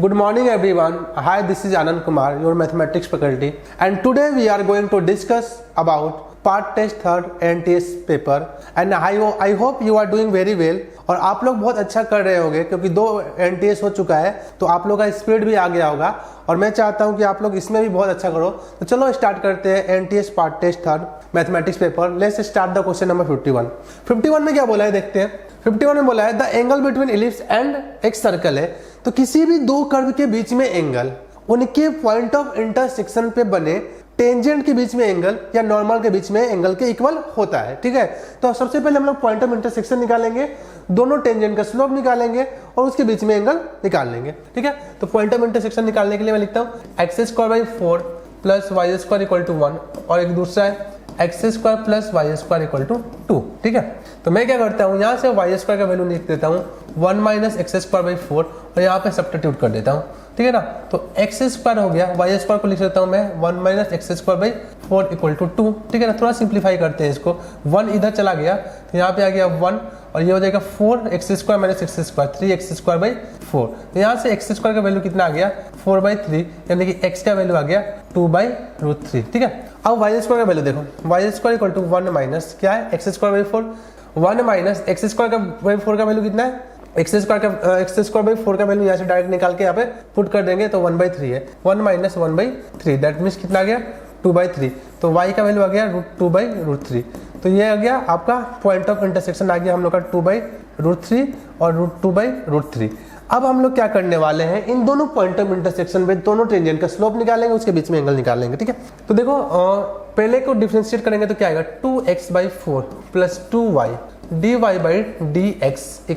Good morning everyone. Hi, this is Anand Kumar, your mathematics faculty, and today we are going to discuss about part test third NTS paper and I hope you are doing very well। और आप लोग बहुत अच्छा कर रहे होंगे क्योंकि 2 NTS हो चुका है तो आप लोग का स्पीड भी आ गया होगा और मैं चाहता हूं कि आप लोग इसमें भी बहुत अच्छा करो। तो चलो स्टार्ट करते हैं NTS part test third mathematics paper. Let's start the question number 51 में क्या बोला है देखते हैं। 51 में बोला है the angle between ellipse and एक सर्कल है। तो किसी भी दो कर्व के बीच में एंगल उनके पॉइंट ऑफ इंटरसेक्शन पे बने टेंजेंट के बीच में एंगल या नॉर्मल के बीच में एंगल के इक्वल होता है। ठीक है, तो सबसे पहले हम लोग पॉइंट ऑफ इंटरसेक्शन निकालेंगे, दोनों टेंजेंट का स्लोप निकालेंगे और उसके बीच में एंगल निकाल लेंगे। ठीक है, तो पॉइंट ऑफ इंटरसेक्शन निकालने के लिए मैं लिखता हूँ x² / 4 + y² = 1 और एक दूसरा है x² + y² = 2। ठीक है, तो मैं क्या करता हूँ यहाँ से y² का वैल्यू लिख देता हूँ 1 - x² / 4 और यहाँ पे सब्स्टिट्यूट कर देता हूँ। ठीक है ना, तो x² हो गया, y² को लिख देता हूँ मैं 1 - x² / 4 = 2। ठीक है ना, थोड़ा सिंप्लीफाई करते हैं इसको, 1 इधर चला गया तो यहाँ पे आ गया 1 और ये हो जाएगा 4x² - x², 3x² / 4। तो यहाँ से x² का वैल्यू कितना आ गया 4/3, यानी कि x का वैल्यू आ गया 2/√3। ठीक है, अब y² का वैल्यू देखो, y² = 1 माइनस क्या है x² / 4, 1 माइनस x² / 4 का वैल्यू कितना है x² / 4 का वैल्यू यहाँ से डायरेक्ट निकाल के यहाँ पे पुट कर देंगे तो 1/3 है, 1 - 1/3 दैट मीन्स कितना आ गया 2/3। तो y का वैल्यू आ गया √2/√3। तो ये आ गया आपका पॉइंट ऑफ इंटरसेक्शन आ गया हम लोग का 2/√3 और √2/√3। अब हम लोग क्या करने वाले हैं, इन दोनों पॉइंट ऑफ इंटरसेक्शन पे दोनों टेंजेंट का स्लोप निकालेंगे, उसके बीच में एंगल निकालेंगे। ठीक है, तो देखो पहले को डिफरेंशिएट करेंगे तो क्या आएगा 2x/4 + 2y dy/dx =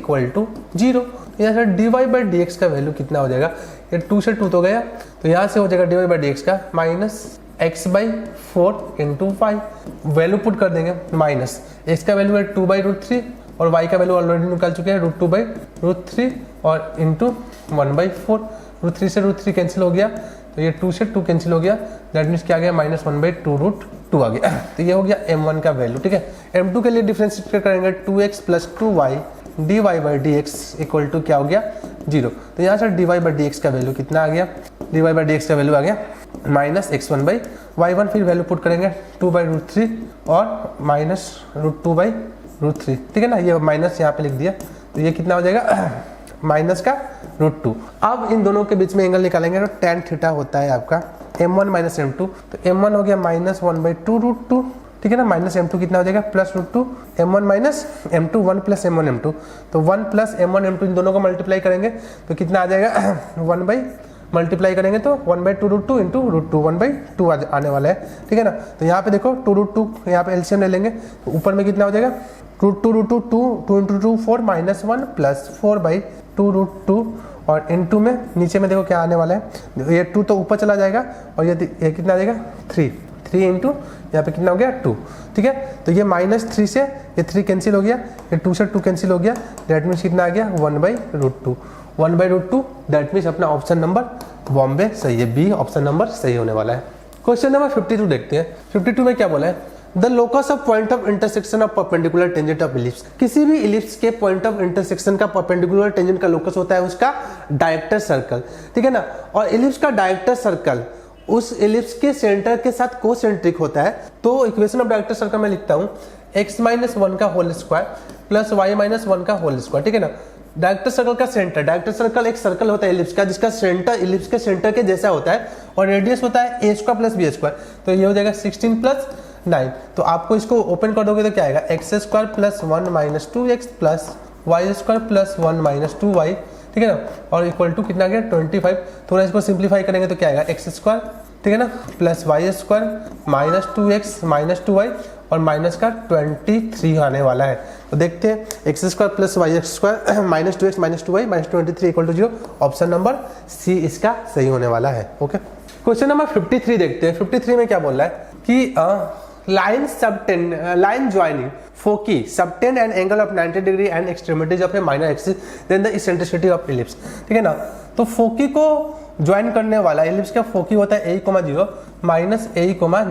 0। यहाँ से dy/dx का वैल्यू कितना हो जाएगा, ये 2 से 2 तो गया तो यहाँ से हो जाएगा dy/dx का -x/4 × y। वैल्यू पुट कर देंगे, माइनस x का वैल्यू है 2/√3 और y का वैल्यू ऑलरेडी निकाल चुके हैं √2/√3 और इंटू 1/4। √3 से √3 कैंसिल हो गया तो ये 2 से 2 कैंसिल हो गया, दैट मीन्स क्या आ गया -1/2√2 आ गया। तो ये हो गया m1 का वैल्यू। ठीक है, m2 के लिए डिफरेंशिएट करेंगे 2x + 2y dy/dx = क्या हो गया 0। तो यहाँ से dy/dx का वैल्यू कितना आ गया, dy/dx का वैल्यू आ गया -x1/y1। फिर वैल्यू पुट करेंगे 2/√3 और -√2/√3। ठीक है ना, ये माइनस यहाँ पे लिख दिया तो ये कितना हो जाएगा माइनस का √2। अब इन दोनों के बीच में एंगल निकालेंगे तो tan थीटा होता है आपका m1 - m2। तो m1 हो गया -1/2√2। ठीक है ना, -m2 कितना हो जाएगा +√2, m1 - m2 1 + m1 m2। तो 1 + m1 m2 इन दोनों को मल्टीप्लाई करेंगे तो कितना आ जाएगा 1 मल्टीप्लाई करेंगे तो 1/2√2 × √2 1/2 आने वाला है। ठीक है ना, तो यहाँ पे देखो 2√2 यहाँ पे एलसीएम ले लेंगे तो ऊपर में कितना हो जाएगा √2 2 × 2 4 -1 + 4/2√2 और इनटू में नीचे में देखो क्या आने वाला है, ये 2 तो ऊपर चला जाएगा और ये कितना आ जाएगा 3 इंटू यहाँ पे कितना हो गया 2। ठीक है, तो ये -3 से ये 3 कैंसिल हो गया, ये 2 से 2 कैंसिल हो गया, दैट मीन्स कितना आ गया 1/√2। 1/√2 दैट मीन्स अपना ऑप्शन नंबर बॉम्बे सही है, बी ऑप्शन नंबर सही होने वाला है। क्वेश्चन नंबर 52 देखते हैं। 52 में क्या बोला है, the locus of point of intersection of perpendicular tangent of ellipse. किसी भी इलिप्स के पॉइंट ऑफ इंटरसेक्शन का परपेंडिकुलर टेंजेंट का लोकस होता है उसका डायरेक्टर सर्कल। ठीक है ना, और इलिप्स का डायरेक्टर सर्कल उस इलिप्स के सेंटर के साथ कोसेंट्रिक होता है। तो इक्वेशन ऑफ डायरेक्टर सर्कल में लिखता हूँ x - 1 का होल स्क्वायर + y - 1 का होल स्क्वायर। ठीक है ना, डायरेक्टर सर्कल का सेंटर, डायरेक्टर सर्कल एक सर्कल होता है इलिप्स का जिसका सेंटर इलिप्स के सेंटर के जैसा होता है और रेडियस होता है a² + b²। तो ये हो जाएगा 16 + 9। तो आपको इसको ओपन कर दोगे तो क्या आएगा x² + 1 - 2x + y² + 1 - 2y। ठीक है ना, और इक्वल टू कितना गया 25। थोड़ा इसको सिंप्लीफाई करेंगे तो क्या आएगा x², ठीक है ना, + y² - 2x - 2y और माइनस का 23 आने वाला है। तो देखते हैं x² + y² - 2x - 2y - 23 = 0। Option number C इसका सही होने वाला है। ओके, क्वेश्चन नंबर 53 देखते हैं। 53 में क्या बोल रहा है कि line joining foci subtend an angle of 90 degree and extremities of a minor axis then the eccentricity of ellipse। ठीक है ना, तो फोकी को ज्वाइन करने वाला इलिप्स का फोकी होता है a, 0 -a,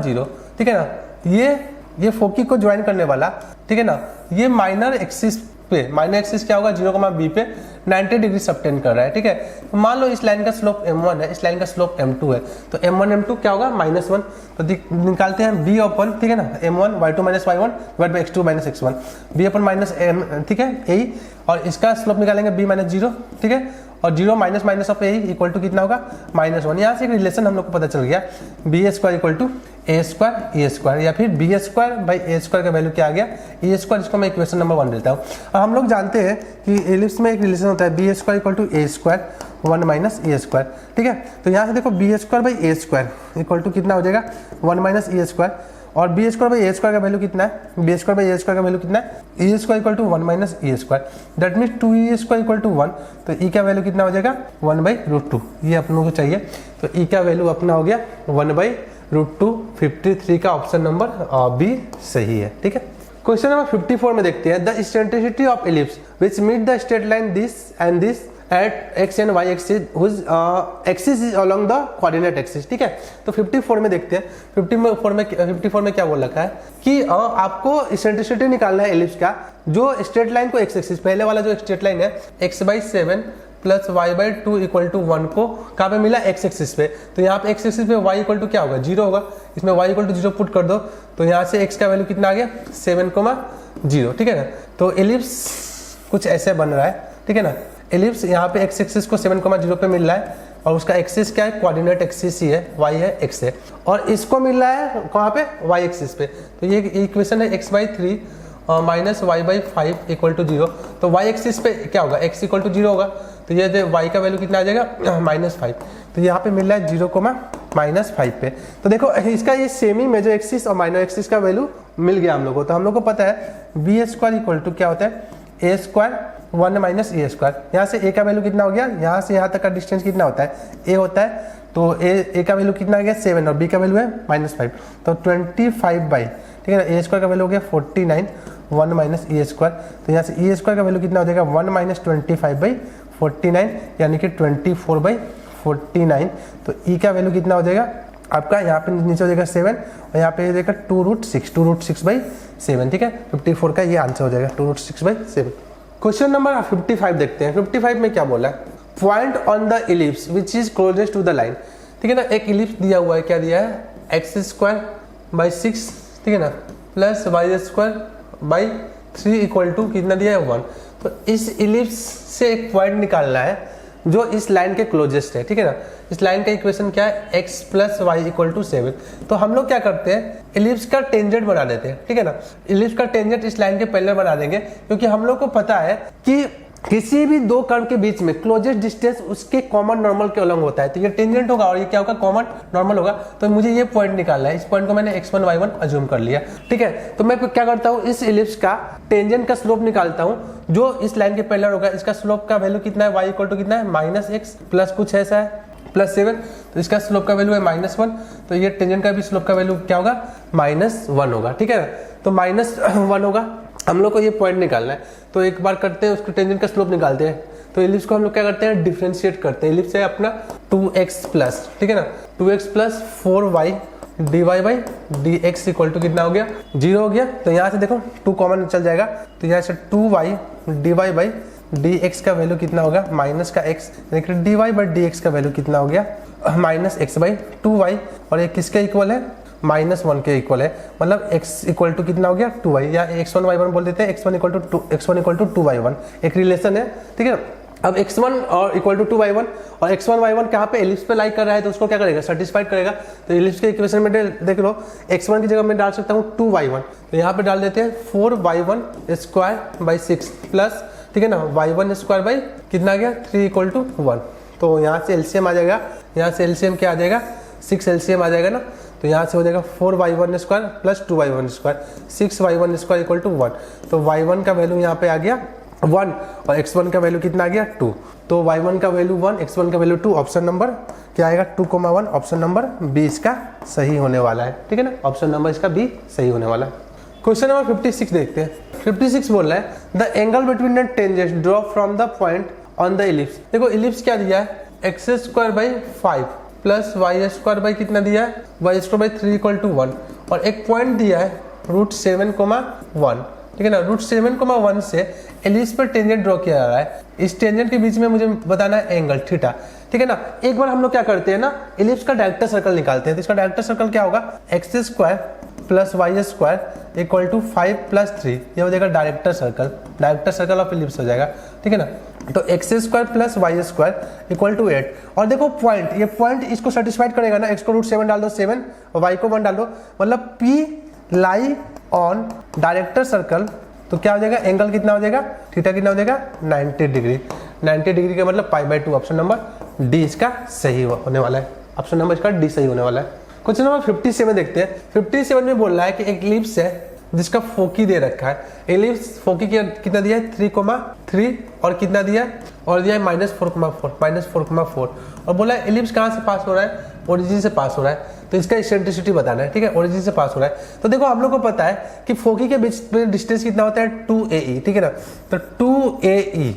0। ठीक है ना, ये फोकी को ज्वाइन करने वाला, ठीक है ना, ये माइनर एक्सिस पे, माइनर एक्सिस क्या होगा 0, b पे 90 डिग्री सबटेंड कर रहा है, ठीक है। तो मान लो इस लाइन का स्लोप m1 है, इस लाइन का स्लोप m2 है, तो m1 m2 क्या होगा -1। तो निकालते हैं b अपन, ठीक है ना, m1 y2 - y1 divide by x2 - x1, b upon minus m, ठीक है, यही। और इसका स्लोप निकालेंगे b - 0, ठीक है, और 0 minus minus of A equal to कितना होगा -1। यहाँ से एक रिलेशन हम लोग को पता चल गया, b² इक्वल टू a² या फिर b² का वैल्यू क्या आ गया a²। इसको मैं इक्वेशन नंबर 1 देता हूँ। और हम लोग जानते हैं कि एलिप्स में एक रिलेशन होता है b² equal to a² 1 minus a², ठीक है। तो यहाँ से देखो b² a² इक्वल टू कितना हो जाएगा 1 माइनस a², और b² a² का वैल्यू कितना है, b² a² का वैल्यू कितना है, e² equal to 1 minus e², that means 2e² equal to 1। तो e का वैल्यू कितना हो जाएगा 1/√2, ये अपनों को चाहिए। तो e का वैल्यू अपना हो गया 1/√2। 53 का ऑप्शन नंबर बी सही है, ठीक है। क्वेश्चन नंबर 54 में देखते हैं, the eccentricity of ellipse which meet the straight line this and this at x and y axis whose axis is along the coordinate axis, ठीक है। तो 54 में देखते हैं, 54 में क्या बोल रखा है कि आपको इसेंट्रिसिटी निकालना है एलिप्स का, जो स्ट्रेट लाइन को x एक्सिस, पहले वाला जो स्ट्रेट लाइन है x/7 plus y/2 equal to 1 को कहाँ पे मिला x एक्सिस पे। तो यहाँ पे x एक्सिस पे y इक्वल टू क्या होगा 0 होगा, इसमें y इक्वल टू 0 पुट कर दो, तो यहाँ से x का वैल्यू कितना आ गया 7,0, ठीक है ना। तो एलिप्स कुछ ऐसे बन रहा है, ठीक है ना। एलिप्स यहाँ पे x एक्सिस को 7,0 पे मिल रहा है, और उसका एक्सिस क्या है, कोऑर्डिनेट एक्सिस ही है, y है x है, और इसको मिल रहा है कहाँ पे y एक्सिस पे। तो ये इक्वेशन है x/3 minus y/5 equal to 0। तो y एक्सिस पे क्या होगा, x इक्वल टू 0 होगा, तो ये y का वैल्यू कितना आ जाएगा -5। तो यहाँ पे मिल रहा है 0,-5 पे। तो देखो इसका ये सेमी मेजर एक्सिस और माइनर एक्सिस का वैल्यू मिल गया हम लोग को। तो हम लोग को पता है b² इक्वल टू क्या होता है a² 1 माइनस a²। यहाँ से a का वैल्यू कितना हो गया, यहाँ से यहाँ तक का डिस्टेंस कितना होता है, a होता है, तो a का वैल्यू कितना आ गया 7 और b का वैल्यू है -5, तो 25/, ठीक है ना। a² का वैल्यू हो गया 49 1 माइनस e², तो यहाँ से e² का वैल्यू कितना हो जाएगा 1 माइनस 25/49 यानी कि 24/49। तो e का वैल्यू कितना हो जाएगा आपका, यहाँ पे नीचे हो जाएगा 7 और यहाँ पे हो जाएगा 2√6/7, ठीक है। 54 का ये आंसर हो जाएगा 2√6/7। क्वेश्चन नंबर 55 देखते हैं। 55 में क्या बोला है, point on the ellipse which is closest to the line, ठीक है ना। एक इलिप्स दिया हुआ है, क्या दिया है x²/6, ठीक है ना, प्लस y²/3 इक्वल टू कितना दिया है 1। तो इस इलिप्स से एक पॉइंट निकालना है जो इस लाइन के क्लोजेस्ट है, ठीक है ना। इस लाइन का इक्वेशन क्या है, x + y = 7। तो हम लोग क्या करते हैं, इलिप्स का टेंजेंट बना देते हैं, ठीक है ना। इलिप्स का टेंजेंट इस लाइन के पैरेलल बना देंगे, क्योंकि हम लोग को पता है कि किसी भी दो कर्व के बीच में क्लोजेस्ट डिस्टेंस उसके कॉमन नॉर्मल के अलग होता है। तो ये टेंजेंट होगा और ये क्या होगा, कॉमन नॉर्मल होगा। तो मुझे ये पॉइंट निकालना है, इस पॉइंट को मैंने x1 y1 अज्यूम कर लिया, ठीक है। तो मैं क्या करता हूँ, इस इलिप्स का टेंजेंट का स्लोप निकालता हूँ जो इस लाइन के पैरेलल होगा। इसका स्लोप का वैल्यू कितना है, y = कितना है -x प्लस कुछ ऐसा है +7, तो इसका स्लोप का वैल्यू है -1। तो ये टेंजेंट का भी स्लोप का वैल्यू क्या होगा, -1 होगा, ठीक है। तो -1 होगा, हम लोग को ये पॉइंट निकालना है। तो एक बार करते हैं, उसके टेंजेंट का स्लोप निकालते हैं। तो इलिप्स को हम लोग क्या करते हैं, डिफरेंशिएट करते हैं। इलिप्स है अपना 2x+, ठीक है ना, 2x + 4y dy/dx equal to कितना हो गया, 0 हो गया। तो यहाँ से देखो 2 कॉमन चल जाएगा, तो यहाँ से 2y dy/dx का वैल्यू कितना होगा, माइनस का x, यानी कि dy/dx का वैल्यू कितना हो गया -x/2y, और ये किसके इक्वल है, -1 के इक्वल है। मतलब x इक्वल टू कितना हो गया 2y, या x1 y1 बोल देते हैं, x1 = 2y1, एक रिलेशन है, ठीक है। अब x1 और इक्वल टू 2y1 और x1 y1 कहाँ पे, एलिप्स पे लाइक कर रहा है, तो उसको क्या करेगा, सेटिस्फाइड करेगा। तो एलिप्स के इक्वेशन में देख लो, x1 की जगह मैं डाल सकता हूँ 2y1, तो यहाँ पे डाल देते हैं 4y1²/6 प्लस, ठीक है ना, y1² कितना आ गया 3 = 1। तो यहाँ से एलसीएम आ जाएगा, यहाँ से एलसीएम क्या आ जाएगा, 6 एलसीएम आ जाएगा ना। तो यहाँ से हो जाएगा 4y1² + 2y1², 6y1² = 1। तो y1 का वैल्यू यहाँ पे आ गया 1 और x1 का वैल्यू कितना आ गया 2। तो y1 का वैल्यू 1, x1 का वैल्यू 2, ऑप्शन नंबर क्या आएगा 2,1, ऑप्शन नंबर बी इसका सही होने वाला है, ठीक है ना। ऑप्शन नंबर इसका बी सही होने वाला है। क्वेश्चन नंबर 56 देखते हैं। 56 बोल रहा है, the angle between the tangents draw from the point on the ellipse. देखो इलिप्स क्या दिया है, x²/5 प्लस y² कितना दिया है, y² 3 = 1, और एक पॉइंट दिया है √7,1। ठीक है ना। √7, 1 से एलिप्स पर टेंजेंट ड्रॉ किया जा रहा है। इस टेंजेंट के बीच में मुझे बताना है एंगल थीटा, ठीक है ना। एक बार हम लोग क्या करते हैं ना, एलिप्स का डायरेक्टर सर्कल निकालते हैं। तो इसका डायरेक्टर सर्कल क्या होगा, x² + y² = 5 + 3, ये हो जाएगा डायरेक्टर सर्कल ऑफ एलिप्स हो जाएगा, ठीक है ना। तो x² + y² = 8। और देखो पॉइंट, ये पॉइंट इसको सेटिस्फाइड करेगा ना, x को √7 डाल दो 7 और y को 1 डाल दो, मतलब P lie on director circle. तो क्या हो जाएगा, एंगल कितना हो जाएगा, थीटा कितना हो जाएगा, 90 डिग्री। 90 डिग्री का मतलब π/2। ऑप्शन नंबर डी इसका सही होने वाला है। ऑप्शन नंबर इसका डी सही होने वाला है। क्वेश्चन नंबर 57 देखते हैं। 57 में बोल रहा है कि एक एलिप्स है जिसका फोकी दे रखा है। एलिप्स फोकी कितना दिया है, 3,3 और कितना दिया है, और दिया है -4,4 और बोला है एलिप्स कहाँ से पास हो रहा है, ओरिजिन से पास हो रहा है। तो इसका इसेंट्रिसिटी बताना है, ठीक है, ओरिजिन से पास हो रहा है। तो देखो हम लोग को पता है कि फोकी के बीच में डिस्टेंस कितना होता है, 2AE, ठीक है ना। तो 2AE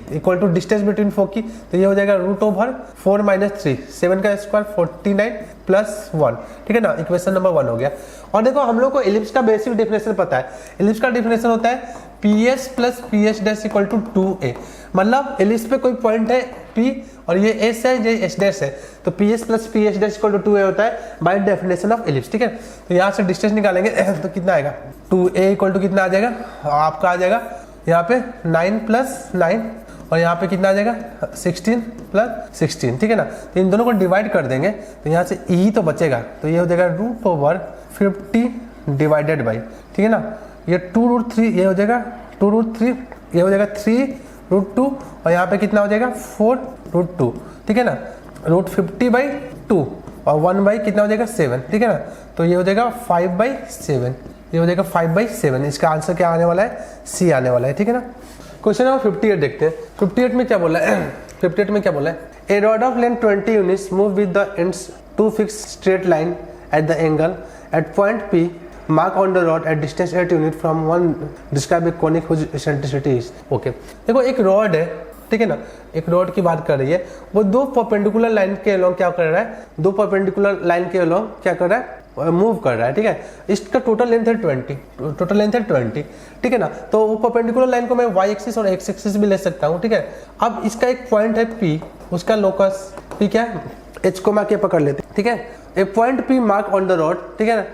= डिस्टेंस बिटवीन फोकी, तो ये हो जाएगा √4 - 3, 7 का स्क्वायर 49 + 1, ठीक है ना। इक्वेशन नंबर 1 हो गया। और देखो हम लोग को एलिप्स का बेसिक डेफिनेशन पता है। एलिप्स का डेफिनेशन होता है PS + PS' = 2A, मतलब एलिप्स पे कोई पॉइंट है P और ये S है, ये S' है, तो PS + PS' = 2A होता है बाय डेफिनेशन ऑफ एलिप्स, ठीक है। तो यहाँ से डिस्टेंस निकालेंगे तो कितना आएगा, 2A = कितना आ जाएगा, आपका आ जाएगा यहाँ पे 9 + 9 और यहाँ पे कितना आ जाएगा, 16 + 16, ठीक है ना। तो इन दोनों को डिवाइड कर देंगे तो यहाँ से E तो बचेगा, तो ये हो जाएगा √50 डिवाइडेड बाई, ठीक है ना। ये 2√3, ये हो जाएगा 2√3, ये हो जाएगा 3√2 और यहाँ पे कितना हो जाएगा 4√2, ठीक है ना। √50/2 और 1 कितना हो जाएगा 7, ठीक है ना। तो ये हो जाएगा 5/7, ये हो जाएगा 5/7। इसका आंसर क्या आने वाला है, सी आने वाला है, ठीक है ना। क्वेश्चन नंबर 58 देखते हैं। 58 में क्या बोला है 58 में क्या बोला है, a rod of length 20 units move with the ends to fix straight line at the angle at point P, mark on the rod at distance 8 unit from one, describe a conic whose eccentricity is, okay। देखो एक rod है, ठीक है ना, एक rod की बात कर रही है, वो दो परपेंडिकुलर लाइन के अलोंग क्या कर रहा है, दो परपेंडिकुलर लाइन के अलोंग क्या कर रहा है, मूव कर रहा है, ठीक है। इसका टोटल लेंथ है 20, ठीक है ना। तो वो परपेंडिकुलर लाइन को मैं y एक्सिस और x एक्सिस भी ले सकता हूँ, ठीक है। अब इसका एक पॉइंट है P, उसका लोकस P क्या है, h को मैं पकड़ लेते हैं, ठीक है। A point P mark on the rod, ठीक है ना,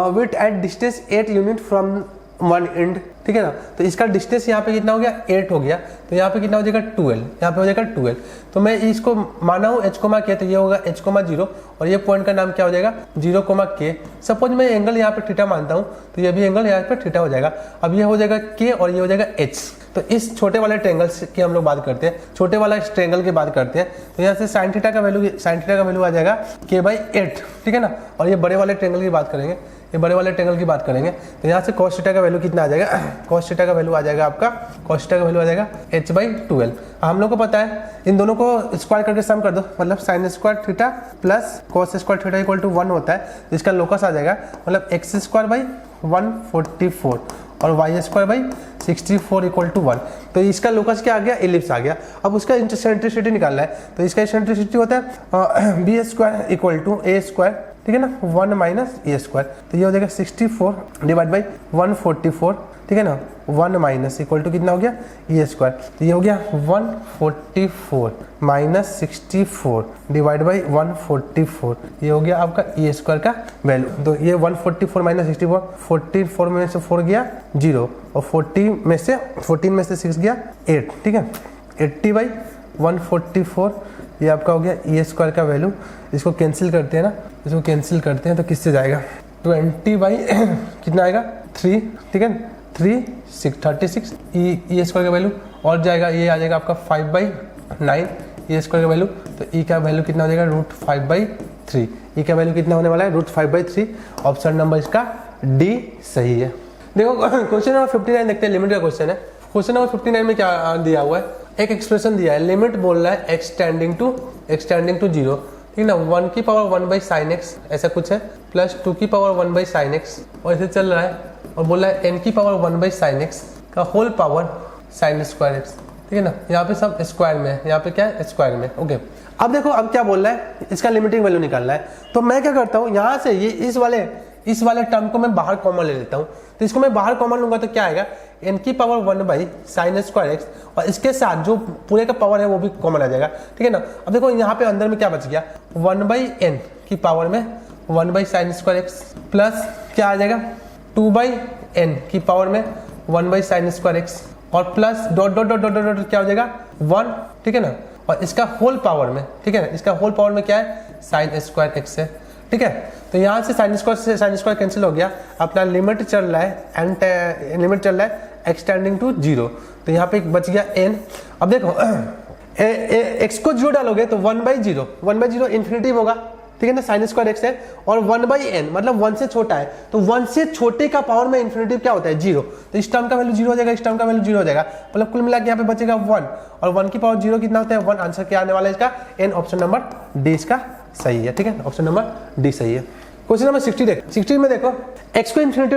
with at distance 8 unit from one end, ठीक है ना। तो इसका डिस्टेंस यहाँ पे कितना हो गया, 8 हो गया, तो यहाँ पे कितना हो जाएगा 12, यहाँ पे हो जाएगा 12। तो मैं इसको माना हूँ h, तो ये होगा h,0 और ये पॉइंट का नाम क्या हो जाएगा 0,k। सपोज मैं एंगल यहाँ पे थीटा मानता हूँ, तो ये भी एंगल यहाँ पे थीटा हो जाएगा। अब ये हो जाएगा k और ये हो जाएगा h। तो इस छोटे वाले ट्रेंगल की हम लोग बात करते हैं, छोटे वाला इस ट्रेंगल की बात करते हैं। तो यहाँ से साइन थीटा का वैल्यू आ जाएगा k/8, ठीक है ना। और ये बड़े वाले ट्रेंगल की बात करेंगे, ये बड़े वाले ट्रेंगल की बात करेंगे, तो यहाँ से cos थीटा का वैल्यू कितना आ जाएगा, cos थीटा का वैल्यू आ जाएगा आपका, cos थीटा का वैल्यू आ जाएगा h/12। हम लोग को पता है इन दोनों को स्क्वायर करके सम कर दो, मतलब sin² theta plus cos² theta = 1 होता है। तो इसका लोकस आ जाएगा मतलब x²/144 और y²/64 = 1। तो इसका लोकस क्या आ गया, एलिप्स आ गया। अब उसका इसेंट्रिसिटी निकालना है, तो इसका इसेंट्रिसिटी होता है b² = a², ठीक है ना, 1 - a²। तो ये हो जाएगा 64 डिवाइड बाई 144, ठीक है ना, 1 = कितना हो गया a²। तो ये हो गया 144 - 64 डिवाइड बाई 144, ये हो गया आपका a² का वैल्यू। तो ये 144 - 64, 44 में से 4 गया 0 और 14 में से 6 गया 8, ठीक है। 80/144 ये आपका हो गया a² का वैल्यू। इसको कैंसिल करते हैं ना, इसको कैंसिल करते हैं तो किससे जाएगा, 20 कितना आएगा 3, ठीक है, 36 e² का वैल्यू और जाएगा, ये आ जाएगा आपका 5/9 e² का वैल्यू। तो e का वैल्यू कितना हो जाएगा √5/3, e का वैल्यू कितना होने वाला है √5/3। ऑप्शन नंबर इसका डी सही है। देखो क्वेश्चन नंबर 59 देखते हैं, लिमिट का क्वेश्चन है। क्वेश्चन नंबर 59 में क्या दिया हुआ है, एक एक्सप्रेशन दिया है, लिमिट बोल रहा है एक्सटेंडिंग टू 0, ठीक ना, 1/1/sin x ऐसा कुछ है, प्लस 2/1/sin x और ऐसे चल रहा है, और बोला है n/1/sin x का होल पावर sin² x, ठीक है ना। यहाँ पे सब स्क्वायर में है, यहाँ पे क्या है स्क्वायर में, ओके। अब देखो अब क्या बोल रहा है, इसका लिमिटिंग वैल्यू निकालना है। तो मैं क्या करता हूँ, यहाँ से ये इस वाले टर्म को मैं बाहर कॉमन ले लेता हूँ। तो इसको मैं बाहर कॉमन लूंगा तो क्या आएगा, n की power 1 by sine square x, और इसके साथ जो पूरे का पावर है वो भी कॉमन आ जाएगा, ठीक है ना। अब देखो यहाँ पे अंदर में क्या बच गया, 1 बाई एन की पावर में 1 by sine square x plus क्या आ जाएगा 2 बाई एन की पावर में 1 बाई साइन स्क्वायर एक्स, और plus dot dot dot dot dot क्या हो जाएगा 1, ठीक है ना। और इसका होल पावर में, ठीक है ना, इसका होल पावर में क्या है साइन स्क्वायर एक्स है, ठीक है। तो यहाँ से साइन स्क्वायर कैंसिल हो गया, अपना लिमिट चल रहा है एंड लिमिट चल रहा है एक्सटेंडिंग टू 0, तो यहाँ पे बच गया n। अब देखो x को 0 डालोगे तो 1 बाई 0 इन्फिनिटी होगा, ठीक है ना, साइन स्क्वायर एक्स है, और 1 बाई एन मतलब 1 से छोटा है, तो 1 से छोटे का पावर में इन्फिनिटी क्या होता है 0, तो इस टर्म का वैल्यू 0 हो जाएगा, इस टर्म का वैल्यू 0 हो जाएगा, मतलब कुल मिला के यहाँ पे बचेगा 1, और 1 की पावर 0 कितना होता है 1, आंसर क्या आने वाला है इसका n, ऑप्शन नंबर डी इसका सही है, ठीक है, ऑप्शन नंबर डी सही है। क्वेश्चन नंबर 60 देखो, 60 में देखो x को इन्फिनिटी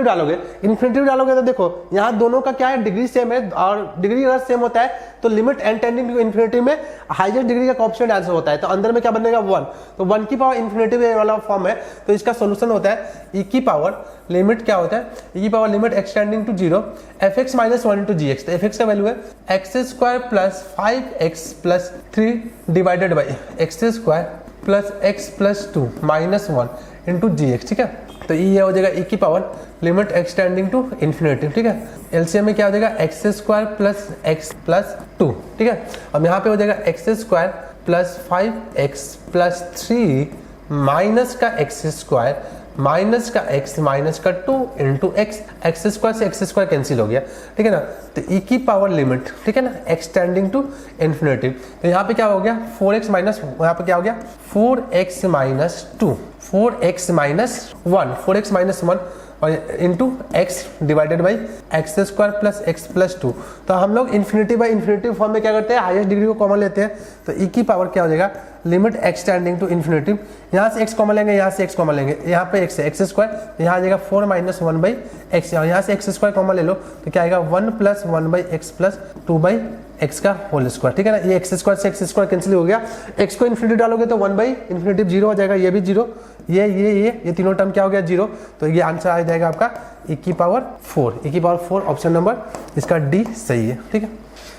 डालोगे तो देखो यहाँ दोनों का क्या है डिग्री सेम है, और डिग्री अगर सेम होता है तो limit n tending to infinity में हाईएस्ट डिग्री का कोएफिशिएंट आंसर होता है, तो अंदर में क्या बनेगा 1, तो 1 की पावर इन्फिनिटी वाला फॉर्म है, तो इसका सोल्यूशन होता है e की पावर लिमिट क्या होता है e की power limit extending to 0 fx minus 1 into G X, तो fx का वैल्यू है x square plus 5x plus 3 divided by x square plus X plus 2 minus 1 into G X, ठीक है। तो ये हो जाएगा e की power limit extending to infinity, ठीक है। एलसीएम में क्या हो जाएगा X square plus X plus 2, ठीक है। अब यहाँ पे हो जाएगा X square plus 5x plus 3 minus का एक्स स्क्वायर माइनस का x माइनस का 2 इंटू एक्स, एक्स स्क्वायर से एक्स स्क्वायर कैंसिल हो गया, ठीक है ना। तो e की पावर लिमिट, ठीक है ना, एक्सटेंडिंग टू इन्फिनिटी, तो यहाँ पे क्या हो गया 4x माइनस, यहाँ पे क्या हो गया 4x minus 2, 4x minus 1, 4x minus 1 और into x divided by x square plus X plus 2। तो हम लोग इन्फिनिटी बाई इन्फिनिटी फॉर्म में क्या करते हैं हाईएस्ट डिग्री को कॉमन लेते हैं, तो e की पावर क्या हो जाएगा लिमिट एक्सटेंडिंग टू इन्फिनिटी, यहाँ से x कॉमन लेंगे, यहाँ से x कॉमन लेंगे, यहाँ पे x है एक्स स्क्वायर, यहाँ आ जाएगा 4 माइनस 1 बाई एक्स, और यहाँ से एक्स स्क्वायर कॉमन ले लो तो क्या आएगा 1 plus 1 by x plus 2 by x का होल स्क्वायर, ठीक है ना। ये एक्स स्क्वायर से एक्स स्क्वायर कैंसिल हो गया, x को इन्फिनिटी डालोगे तो 1 बाई इन्फिनिटी 0 हो जाएगा, ये भी 0, ये तीनों टर्म क्या हो गया 0, तो ये आंसर आ जाएगा आपका e की पावर 4, ऑप्शन नंबर इसका डी सही है, ठीक है।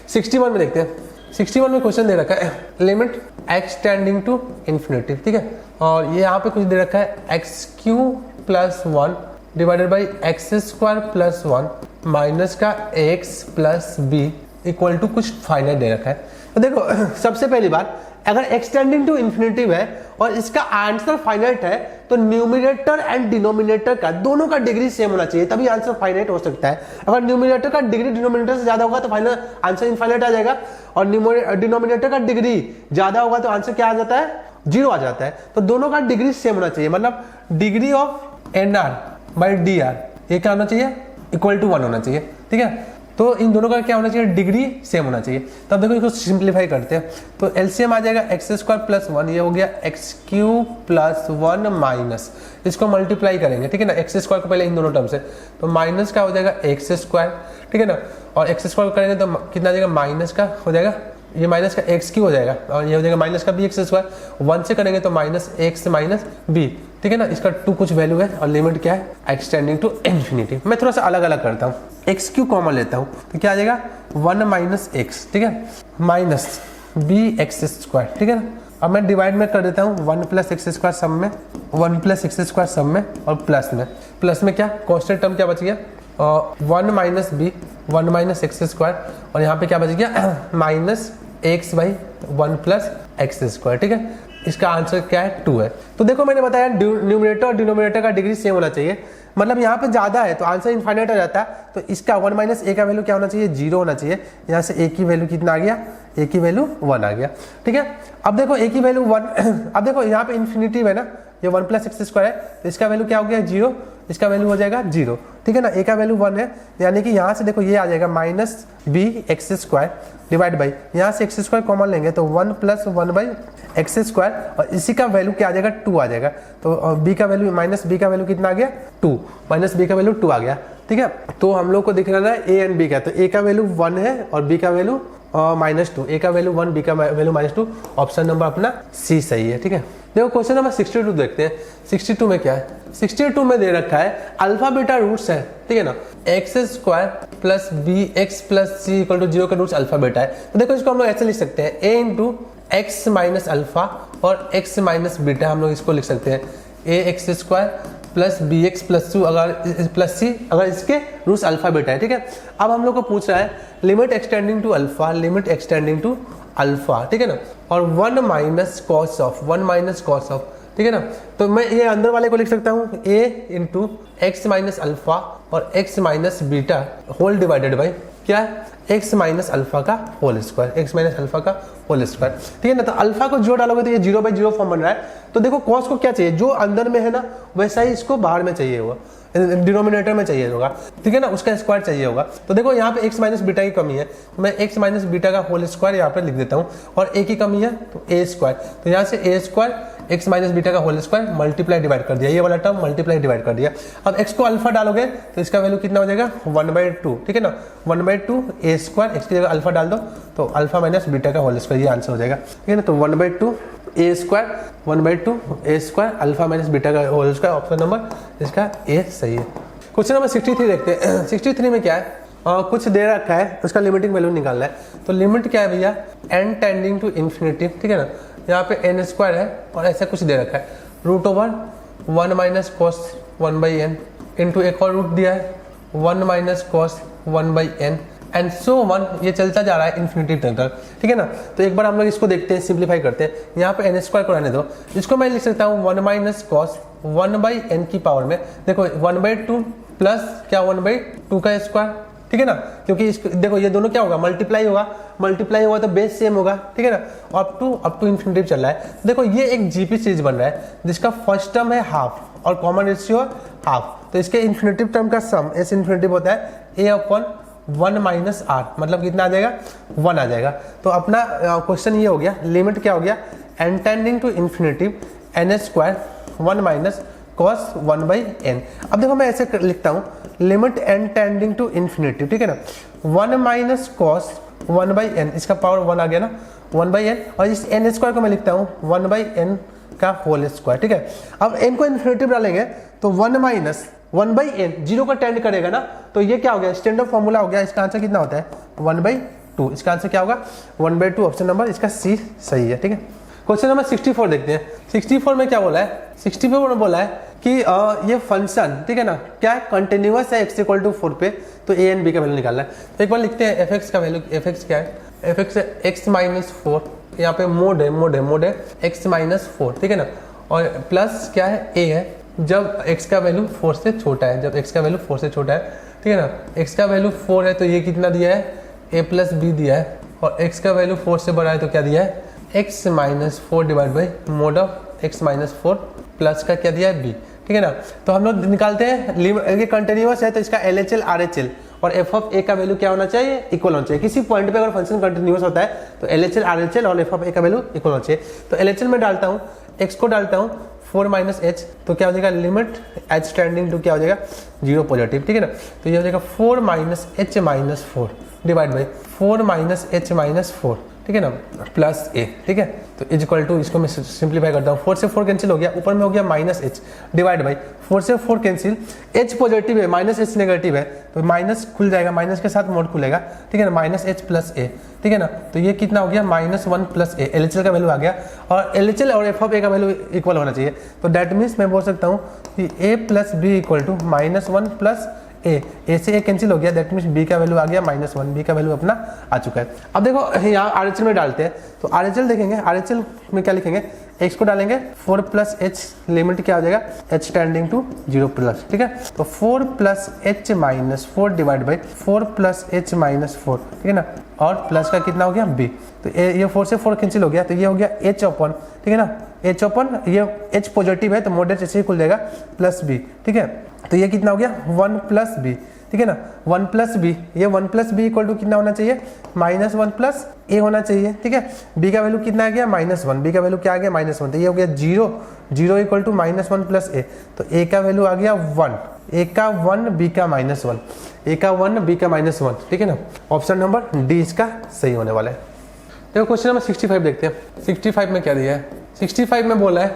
61 में देखते हैं, 61 में क्वेश्चन दे रखा है लिमिट एक्सटेंडिंग टू इन्फिनिटी, ठीक है, और ये यहाँ पे कुछ दे रखा है x q plus 1 divided by x square plus 1 minus का x plus b equal to कुछ फाइनाइट दे रखा है। तो देखो सबसे पहली बात, अगर एक्सटेंडिंग टू इन्फिनिटी है और इसका आंसर फाइनाइट है तो न्यूमिनेटर एंड डिनोमिनेटर का दोनों का डिग्री सेम होना चाहिए, तभी आंसर फाइनाइट हो सकता है। अगर न्यूमिनेटर का डिग्री डिनोमिनेटर से ज्यादा होगा तो फाइनल आंसर इनफाइनाइट आ जाएगा, और डिनोमिनेटर का डिग्री ज्यादा होगा तो आंसर क्या आ जाता है 0 आ जाता है। तो दोनों का डिग्री सेम होना चाहिए, मतलब degree of N R by D R ये क्या होना चाहिए इक्वल टू 1 होना चाहिए, ठीक है। तो इन दोनों का क्या होना चाहिए डिग्री सेम होना चाहिए। तब देखो इसको सिंप्लीफाई करते हैं, तो एलसीएम आ जाएगा एक्स स्क्वायर प्लस 1, ये हो गया एक्स क्यू प्लस 1 माइनस, इसको मल्टीप्लाई करेंगे, ठीक है ना, एक्स स्क्वायर को पहले इन दोनों टर्म से, तो माइनस का हो जाएगा एक्स स्क्वायर, ठीक है ना, और एक्स स्क्वायर करेंगे तो कितना आ जाएगा माइनस का हो जाएगा, ये माइनस का एक्स क्यू हो जाएगा, और ये हो जाएगा माइनस का बी एक्स स्क्वायर, 1 से करेंगे तो माइनस एक्स माइनस बी, ठीक है ना, इसका 2 कुछ वैल्यू है, और लिमिट क्या है एक्सटेंडिंग टू इन्फिनिटी। मैं थोड़ा सा अलग अलग करता हूँ, एक्स क्यू कॉमन लेता हूँ तो क्या आ जाएगा 1 माइनस एक्स, ठीक है, माइनस बी एक्स स्क्वायर, ठीक है ना। अब मैं डिवाइड में कर देता हूँ 1 प्लस एक्स स्क्वायर सब में, 1 प्लस एक्स स्क्वायर सब में, और प्लस में क्या कॉन्स्टेंट टर्म क्या बच गया 1 minus B 1 minus X square, और यहाँ पे क्या बच गया minus X by 1 plus X square, ठीक है। इसका आंसर क्या है 2 है। तो देखो मैंने बताया न्यूमरेटर और डिनोमिनेटर का डिग्री सेम होना चाहिए, मतलब यहाँ पे ज्यादा है तो आंसर इनफाइनाइट आ जाता है, तो इसका 1 माइनस ए का वैल्यू क्या होना चाहिए 0 होना चाहिए, यहाँ से ए की वैल्यू कितना आ गया, ए की वैल्यू 1 आ गया, ठीक है। अब देखो ए की वैल्यू 1 अब देखो यहाँ पे इन्फिनिटी है ना, ये 1 प्लस एक्स स्क्वायर है, तो इसका वैल्यू क्या हो गया 0, इसका वैल्यू हो जाएगा 0, ठीक है ना, ए का वैल्यू 1 है, यानी कि यहाँ से देखो ये आ जाएगा minus B X square divide by, यहाँ से एक्स स्क्वायर कॉमन लेंगे तो 1 प्लस 1 बाई एक्स स्क्वायर, और इसी का वैल्यू क्या आ जाएगा 2 आ जाएगा, तो बी का वैल्यू माइनस बी का वैल्यू कितना आ गया 2, माइनस बी का वैल्यू 2 आ गया, ठीक है। तो हम लोग को दिख रहा है ए एंड बी का, तो ए का वैल्यू 1 है और बी का वैल्यू -2, ए का वैल्यू 1, बी का वैल्यू -2, ऑप्शन नंबर अपना सी सही है। ठीक है, देखो क्वेश्चन नंबर 62 देखते हैं। 62 में क्या है, 62 में दे रखा है अल्फा बीटा रूट्स है, ठीक है ना, x² plus B x plus C equal to 0 का रूट्स अल्फा बीटा है। तो देखो इसको हम लोग ऐसे लिख सकते हैं, a into x minus alpha और x माइनस बीटा, हम लोग इसको लिख सकते हैं ax² plus B x plus c अगर इसके रूट्स अल्फा बीटा है। ठीक है, अब हम लोग को पूछ रहा है limit extending to alpha, limit extending to alpha, ठीक है ना, और 1 माइनस कॉस ऑफ, ठीक है ना। तो मैं ये अंदर वाले को लिख सकता हूँ a into x minus alpha और x minus beta whole divided by क्या है, x माइनस अल्फा का होल स्क्वायर, ठीक है ना। तो अल्फा को जो डालोगे तो ये 0/0 फॉर्म बन रहा है। तो देखो कॉस को क्या चाहिए, जो अंदर में है ना वैसा ही इसको बाहर में चाहिए होगा, डिनोमिनेटर में चाहिए होगा, ठीक है ना, उसका स्क्वायर चाहिए होगा। तो देखो यहाँ पे x माइनस बीटा की कमी है, तो मैं x माइनस बीटा का होल स्क्वायर यहाँ पे लिख देता हूँ, और a की कमी है तो a², तो यहाँ से a² x माइनस बीटा का होल स्क्वायर मल्टीप्लाई डिवाइड कर दिया, ये वाला टर्म मल्टीप्लाई डिवाइड कर दिया। अब x को अल्फा डालोगे तो इसका वैल्यू कितना हो जाएगा 1/2, ठीक है ना, 1/2 a², x की जगह अल्फा डाल दो तो अल्फा माइनस बीटा का होल स्क्वायर, ये आंसर हो जाएगा, ठीक है ना। तो 1/2 a² अल्फा माइनस बीटा का होल स्क्वायर, ऑप्शन नंबर इसका ए सही है। क्वेश्चन नंबर 63 देखते हैं। 63 में क्या है, कुछ दे रखा है, उसका लिमिटिंग वैल्यू निकालना है। तो लिमिट क्या है भैया, n टेंडिंग टू इन्फिनिटी, ठीक है ना, यहाँ पे n² है और ऐसा कुछ दे रखा है, √1 माइनस कॉस 1/n इंटू एक और रूट दिया है 1 minus cos 1/n and so 1, ये चलता जा रहा है इन्फिनिटी तक, ठीक है ना। तो एक बार हम लोग इसको देखते हैं, सिंप्लीफाई करते हैं। यहाँ पे n² को रहने दो, इसको मैं लिख सकता हूँ 1 माइनस कॉस 1/n की पावर में, देखो 1/2 प्लस क्या 1/2 का स्क्वायर, ठीक है ना, क्योंकि देखो ये दोनों क्या होगा, मल्टीप्लाई होगा तो बेस सेम होगा, ठीक है ना, अप टू इन्फिनिटी चल रहा है। देखो ये एक जीपी सीरीज बन रहा है जिसका फर्स्ट टर्म है हाफ और कॉमन रेशियो हाफ, तो इसके इन्फिनिटिव टर्म का सम एस इन्फिनिटिव होता है a/1 माइनस r, मतलब कितना आ जाएगा 1 आ जाएगा। तो अपना क्वेश्चन ये हो गया, लिमिट क्या हो गया, n tending to infinitive n² 1 minus cos 1/n। अब देखो मैं ऐसे लिखता हूँ, limit n tending to infinity, ठीक है ना, 1 माइनस कॉस 1/n, इसका पावर 1 आ गया ना, 1/n, और इस n² को मैं लिखता हूँ 1/n का होल स्क्वायर, ठीक है। अब n को इन्फिनिटी डालेंगे तो 1 माइनस 1/n 0 का टेंड करेगा ना, तो ये क्या हो गया, स्टैंडर्ड फॉर्मूला हो गया, इसका आंसर कितना होता है 1/2, इसका आंसर क्या होगा 1/2, ऑप्शन नंबर इसका सी सही है, ठीक है। क्वेश्चन नंबर 64 देखते हैं। 64 में क्या बोला है, 64 में बोला है कि ये फंक्शन, ठीक है ना, क्या है, कंटिन्यूअस है x = 4 पे, तो a एंड b का वैल्यू निकालना है। तो एक बार लिखते हैं fx का वैल्यू, fx क्या है, fx है x-4, यहाँ पे मोड है x - 4, ठीक है ना, और प्लस क्या है a है, जब x का वैल्यू 4 से छोटा है, ठीक है ना, x का वैल्यू 4 है तो ये कितना दिया है a + b दिया है, और x का वैल्यू 4 से बड़ा है तो क्या दिया है x - 4 divide by mode of x - 4 plus का क्या दिया है b, ठीक है ना। तो हम लोग निकालते हैं, ये कंटिन्यूअस है तो इसका LHL RHL और f ऑफ a का वैल्यू क्या होना चाहिए, इक्वल होना चाहिए। किसी पॉइंट पे अगर फंक्शन कंटिन्यूअस होता है तो LHL RHL और f ऑफ a का वैल्यू इक्वल होना चाहिए। तो LHL में डालता हूँ, x को डालता हूँ 4 - h, तो क्या हो जाएगा, लिमिट h टेंडिंग टू क्या हो जाएगा 0 पॉजिटिव, ठीक है ना। तो ये हो जाएगा 4 - h - 4 डिवाइड बाई 4 - h - 4, ठीक है ना, प्लस a, ठीक है। तो इज इक्वल टू, इसको मैं सिंप्लीफाई करता हूँ, 4 से 4 कैंसिल हो गया, ऊपर में हो गया -h डिवाइड बाई 4 से 4 कैंसिल, h पॉजिटिव है -h नेगेटिव है तो माइनस खुल जाएगा, माइनस के साथ मोड खुलेगा, ठीक है ना, -h + a, ठीक है ना। तो ये कितना हो गया -1 + a, LHL का वैल्यू आ गया, और LHL और f ऑफ a का वैल्यू इक्वल होना चाहिए। तो दैट मीन्स मैं बोल सकता हूँ कि a + b = -1 + a से a कैंसिल हो गया, दैट मीन्स b का वैल्यू आ गया -1, b का वैल्यू अपना आ चुका है। अब देखो यहाँ RHL में डालते हैं, तो RHL देखेंगे, RHL में क्या लिखेंगे, x को डालेंगे 4 + h, लिमिट क्या हो जाएगा h टेंडिंग टू 0+, ठीक है। तो 4 + h - 4 डिवाइड बाई 4 + h - 4, ठीक है ना, और प्लस का कितना हो गया b, तो ये 4 से 4 कैंसिल हो गया, तो ये हो गया h ओपन, ठीक है ना, h ओपन, ये h पॉजिटिव है तो मोड h ऐसे ही खुल जाएगा, प्लस b, ठीक है। तो ये कितना हो गया 1 + b, ठीक है ना, 1 प्लस बी, ये 1 प्लस बी इक्वल टू कितना होना चाहिए, -1 प्लस ए होना चाहिए, ठीक है। बी का वैल्यू कितना आ गया, -1, बी का वैल्यू क्या आ गया, -1, तो ये हो गया 0 इक्वल टू -1 प्लस ए, तो ए का वैल्यू आ गया 1, ए का 1 बी का -1, ए का 1 बी का -1, ठीक है ना। ऑप्शन नंबर डी इसका सही होने वाला है। देखो क्वेश्चन नंबर 65 देखते हैं। 65 में क्या दिया है, 65 में बोला है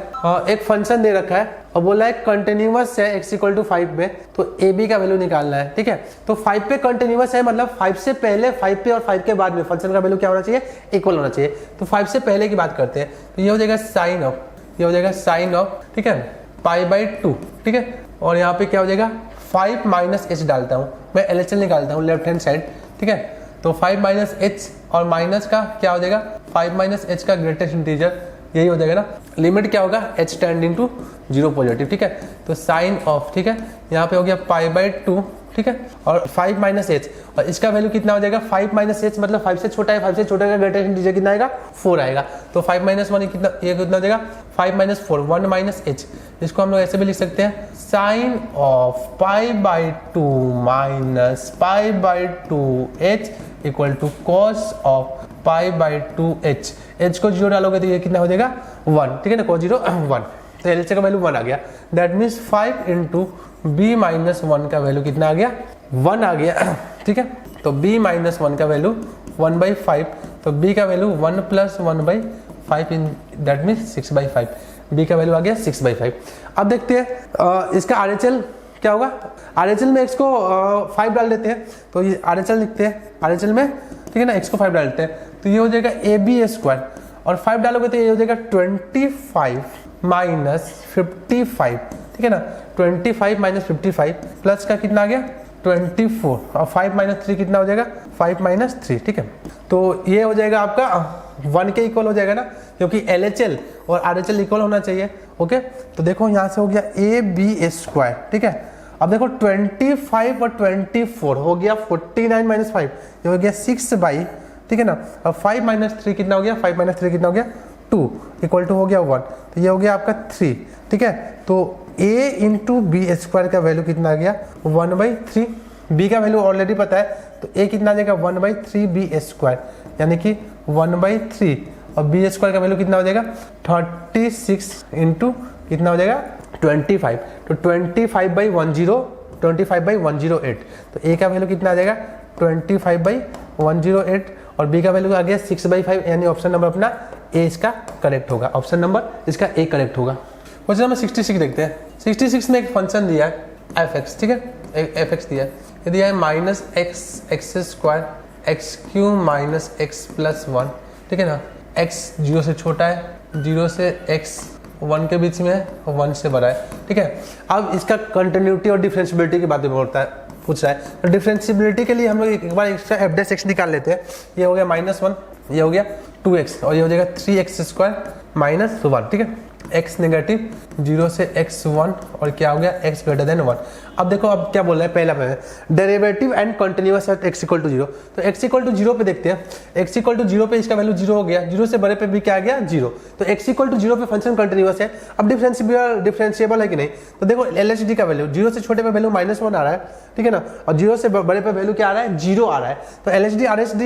एक फंक्शन दे रखा है और बोला है कंटिन्यूअस है x इक्वल टू 5 में, तो ए बी का वैल्यू निकालना है, ठीक है। तो 5 पे कंटिन्यूअस है, मतलब 5 से पहले, 5 पे और 5 के बाद में फंक्शन का वैल्यू क्या होना चाहिए, इक्वल होना चाहिए। तो 5 से पहले की बात करते हैं, तो ये हो जाएगा साइन ऑफ, ये हो जाएगा साइन ऑफ, ठीक है, π/2, ठीक है। और यहाँ पे क्या हो जाएगा, 5 माइनस h डालता हूँ मैं, LHL निकालता हूँ लेफ्ट हैंड साइड, ठीक है। तो 5 माइनस h और माइनस का क्या हो जाएगा, 5 माइनस h का ग्रेटेस्ट इंटीजर, यही हो जाएगा ना। लिमिट क्या होगा, h टेंडिंग टू 0 पॉजिटिव, ठीक है। तो साइन ऑफ, ठीक है, यहाँ पे हो गया π/2, ठीक है, और 5 माइनस h, और इसका वैल्यू कितना हो जाएगा, 5 माइनस h मतलब 5 से छोटा है, 5 से छोटा का ग्रेटेस्ट इंटीजर कितना आएगा, 4 आएगा। तो 5 माइनस 1 कितना, ये कितना हो जाएगा, 5 माइनस 4, 1 माइनस h। इसको हम लोग ऐसे भी लिख सकते हैं, sine of π/2 minus π/2h equal to cos of π/2h। h को 0 डालोगे तो ये कितना हो जाएगा, 1, ठीक है ना, cos 0 1, तो LHS का वैल्यू 1 आ गया। That means 5 into b minus 1 का वैल्यू कितना आ गया, 1 आ गया, ठीक है। तो b माइनस 1 का वैल्यू 1/5, तो b का value 1 plus 1/5 in that means 6/5, b का वैल्यू आ गया 6/5। अब देखते हैं इसका RHL क्या होगा। RHL में x को 5 डाल देते हैं, तो ये RHL लिखते हैं, RHL में, ठीक है ना, x को 5 डालते हैं, तो ये हो जाएगा AB² और 5 डालोगे तो ये हो जाएगा 25 माइनस 55, ठीक है ना, 25 माइनस 55 प्लस का कितना आ गया 24, और 5 माइनस 3 कितना हो जाएगा, 5 माइनस 3, ठीक है। तो ये हो जाएगा आपका 1 के इक्वल हो जाएगा ना, क्योंकि LHL और RHL इक्वल होना चाहिए, ओके। तो देखो यहाँ से हो गया AB², ठीक है। अब देखो 25 और 24 हो गया 49 माइनस 5, ये हो गया 6/, ठीक है ना। अब 5 माइनस 3 कितना हो गया, 5 माइनस 3 कितना हो गया, 2 इक्वल टू हो गया 1, तो ये हो गया आपका 3, ठीक है। तो a इंटू b² का वैल्यू कितना आ गया, 1/3, b का वैल्यू ऑलरेडी पता है, तो a कितना आ जाएगा 1/3b², यानी कि 1/3, और b² का वैल्यू कितना हो जाएगा 36 इंटू कितना हो जाएगा 25, तो 25/108, तो a का वैल्यू कितना आ जाएगा 25/108, और b का वैल्यू आ गया 6/5, यानी ऑप्शन नंबर अपना a इसका करेक्ट होगा, ऑप्शन नंबर इसका a करेक्ट होगा। क्वेश्चन नंबर 66 देखते हैं। 66 में एक फंक्शन दिया है fx, ठीक है, एक fx दिया है, ये दिया है -x² x³ minus x plus 1, ठीक है ना। x 0 से छोटा है, 0 से x 1 के बीच में है, 1 से बड़ा है, ठीक है। अब इसका कंटिन्यूटी और डिफरेंशियबिलिटी की बातें पूछ रहा है, तो डिफरेंशियबिलिटी के लिए हम लोग एक बार एक्स्ट्रा f' निकाल लेते हैं। ये हो गया -1, ये हो गया 2x, और ये हो जाएगा 3x² माइनस 1, ठीक है। x नेगेटिव, 0 से x1, और क्या हो गया x ग्रेटर देन 1। अब देखो अब क्या बोल रहा है, पहला derivative and continuous at x equal to 0, तो x इक्वल टू 0 पे देखते हैं। x इक्वल टू 0 पे इसका वैल्यू 0 हो गया, 0 से बड़े पे भी क्या आ गया 0, तो x इक्वल टू 0 पे फंक्शन कंटिन्यूअस है। अब डिफरेंशिएबल है कि नहीं, तो देखो LHD का वैल्यू 0 से छोटे पे वैल्यू -1 आ रहा है, ठीक है ना, और 0 से बड़े पे वैल्यू क्या आ रहा है 0 आ रहा है, तो LHD RHD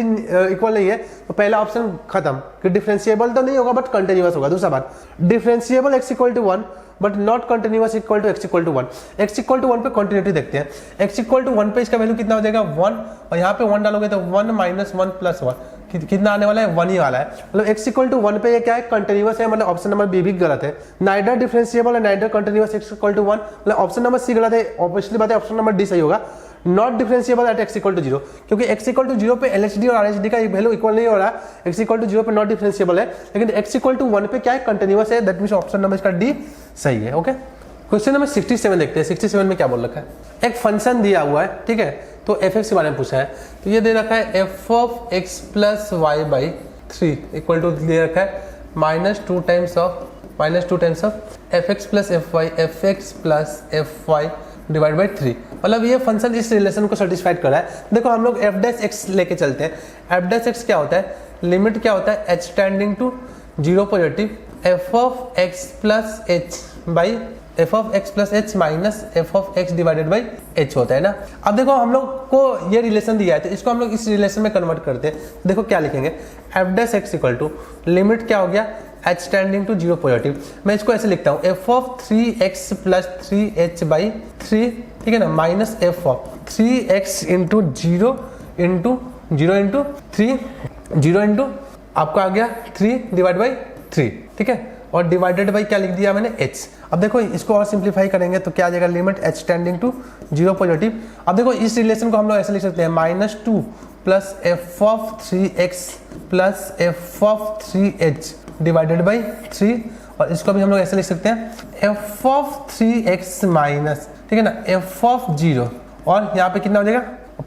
इक्वल नहीं है, तो पहला ऑप्शन खत्म कि डिफरेंशिएबल तो नहीं होगा बट कंटिन्यूअस होगा। दूसरा बात, differentiable x equal to 1 but not continuous equal to x equal to 1। x equal to 1 पे कंटिन्यूटी देखते हैं। x इक्वल टू 1 पे इसका वैल्यू कितना हो जाएगा 1, और यहाँ पे 1 डालोगे तो 1 माइनस 1 प्लस 1 कितना आने वाला है 1 ही वाला है, मतलब x इक्वल टू 1 पे ये क्या है कंटिन्यूअस है, मतलब ऑप्शन नंबर बी भी गलत है। Neither differentiable and neither continuous x equal to 1, मतलब ऑप्शन नंबर सी गलत है। ऑब्वियसली बात है ऑप्शन नंबर डी सही होगा, not differentiable at x equal to 0, क्योंकि x इक्वल टू 0 पे LHD और RHD का वैल्यू इक्वल नहीं हो रहा है। x इक्वल टू 0 पे नॉट डिफरेंशिएबल है, लेकिन x इक्वल टू 1 पे क्या है कंटिन्यूअस है, दैट मींस ऑप्शन नंबर इसका डी सही है, ओके। क्वेश्चन नंबर 67 देखते हैं। 67 में क्या बोल रखा है, एक फंक्शन दिया हुआ है, ठीक है, तो fx के बारे में पूछा है, तो ये दे रखा है f of x plus y/3 equal to दे रखा है -2 times of fx plus fy divide by 3, मतलब ये फंक्शन इस रिलेशन को सेटिस्फाइड कर रहा है। देखो हम लोग f' लेके चलते हैं। f' क्या होता है, लिमिट क्या होता है h tending to 0 positive f of x plus h by f of x plus h minus f of x divided by h होता है ना। अब देखो हम लोग को ये रिलेशन दिया है तो इसको हम लोग इस रिलेशन में कन्वर्ट करते हैं। देखो क्या लिखेंगे, f dash x equal to limit क्या हो गया, h tending to zero positive. मैं इसको ऐसे लिखता हूँ, F of 3x plus 3h by 3, ठीक है ना, minus f of 3x into zero into 3, 0 into आपका आ गया 3 डिवाइड बाई 3, ठीक है, और डिवाइडेड बाई क्या लिख दिया मैंने, h। अब देखो इसको और सिंप्लीफाई करेंगे तो क्या आ जाएगा, limit h tending to zero positive. अब देखो इस रिलेशन को हम लोग ऐसे लिख सकते हैं, -2 plus F of 3x plus F of 3h divided by 3, और इसको भी हम लोग ऐसे लिख सकते हैं, एफ ऑफ 3x माइनस, ठीक है ना, एफ ऑफ 0, और यहाँ पे कितना हो जाएगा,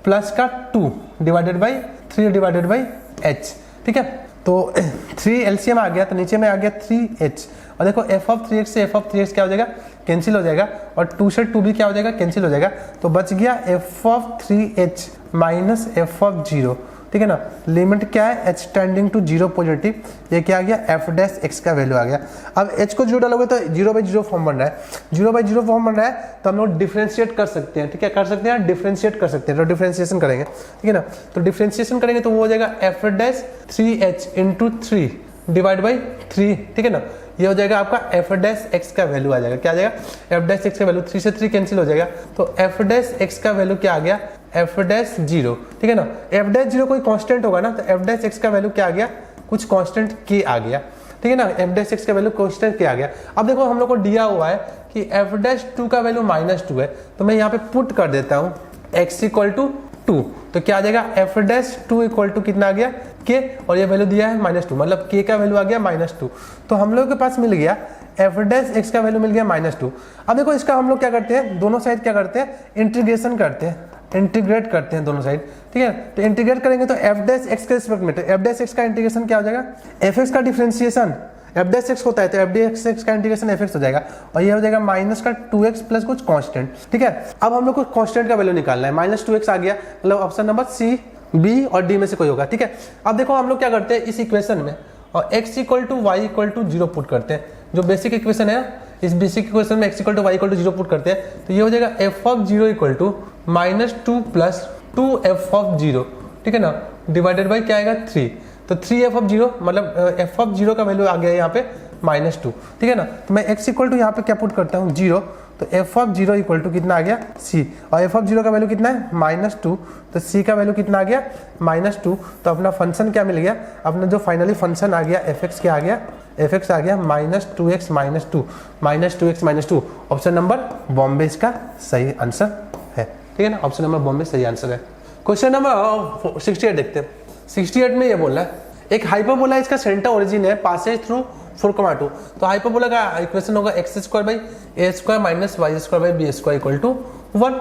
प्लस का 2 divided by 3 divided by h, ठीक है। तो 3 एलसीएम आ गया तो नीचे में आ गया 3h, और देखो एफ ऑफ 3x से एफ ऑफ 3x क्या हो जाएगा, कैंसिल हो जाएगा, और 2 से 2 भी क्या हो जाएगा, कैंसिल हो जाएगा, तो बच गया f of 3h minus f of 0, ठीक है ना। लिमिट क्या है, h tending to zero positive, ये क्या आ गया, एफ डैश एक्स का वैल्यू आ गया। अब h को 0 डालोगे तो 0/0 फॉर्म बन रहा है, 0/0 फॉर्म बन रहा है तो हम लोग डिफ्रेंशिएट कर सकते हैं, ठीक है, कर सकते हैं, डिफ्रेंशिएट कर सकते हैं, तो डिफ्रेंशिएशन करेंगे, ठीक है ना। तो डिफ्रेंशिएशन करेंगे तो वो हो जाएगा F dash 3h into 3 divide by 3, ठीक है ना, ये हो जाएगा आपका एफ डैश एक्स का वैल्यू आ जाएगा, क्या आ जाएगा, एफ डैश एक्स का वैल्यू, 3 से 3 कैंसिल हो जाएगा, तो एफ डैश एक्स का वैल्यू क्या आ गया, एफ डैश 0, ठीक है ना। एफ डैश 0 कोई कांस्टेंट होगा ना, तो एफ डैश एक्स का वैल्यू क्या आ गया, कुछ कांस्टेंट के आ गया, ठीक है ना, एफ डैश एक्स का वैल्यू कांस्टेंट के आ गया। अब देखो हम लोग को दिया हुआ है कि एफ डैश 2 का वैल्यू -2 है, तो मैं यहाँ पे पुट कर देता हूँ x इक्वल टू 2, तो क्या आ जाएगा, एफ डैश 2 इक्वल टू कितना आ गया, k, और ये वैल्यू दिया है -2, मतलब k का वैल्यू आ गया -2, तो हम लोग के पास मिल गया एफ डैश एक्स का वैल्यू मिल गया -2। अब देखो इसका हम लोग क्या करते हैं, दोनों साइड क्या करते हैं, इंटीग्रेशन करते हैं, इंटीग्रेट करते हैं दोनों साइड, ठीक है। तो इंटीग्रेट करेंगे तो एफ डैश एक्स के रिस्पेक्ट में, तो एफ डैश एक्स का इंटीग्रेशन क्या हो जाएगा, एफ एक्स का डिफरेंशिएशन एफ डैश एक्स होता है तो एफ डैश एक्स का इंटीग्रेशन एफ एक्स हो जाएगा, और ये हो जाएगा माइनस का 2x प्लस कुछ कांस्टेंट, ठीक है। अब हम लोग को कांस्टेंट का वैल्यू निकालना है, -2x आ गया, मतलब ऑप्शन नंबर सी, बी और डी में से कोई होगा, ठीक है। अब देखो हम लोग क्या करते हैं इस इक्वेशन में, और x equal to y equal to 0 put करते हैं, जो बेसिक इक्वेशन है इस बेसिक इक्वेशन में x equal to y equal to 0 put करते हैं, तो ये हो जाएगा f of 0 equal to -2 plus 2f of 0, ठीक है ना, डिवाइडेड बाई क्या आएगा 3, तो 3f ऑफ 0, मतलब f ऑफ 0 का वैल्यू आ गया यहाँ पे -2, ठीक है ना। तो मैं x इक्वल टू यहाँ पे क्या पुट करता हूँ 0, तो f ऑफ 0 इक्वल टू कितना आ गया c, और f ऑफ 0 का वैल्यू कितना है -2, तो c का वैल्यू कितना आ गया -2, तो अपना फंक्शन क्या मिल गया, अपना जो फाइनली फंक्शन आ गया fx क्या आ गया, fx आ गया -2x -2, ऑप्शन नंबर बॉम्बे इसका सही आंसर है, ठीक है ना, ऑप्शन नंबर बॉम्बे सही आंसर है। क्वेश्चन नंबर 68 देखते हैं। 68 में ये बोला है एक हाइपरबोला, इसका सेंटर ओरिजिन है पासेज थ्रू 4,2, तो हाइपरबोला का इक्वेशन होगा x² by a² minus y² by b² equal to 1,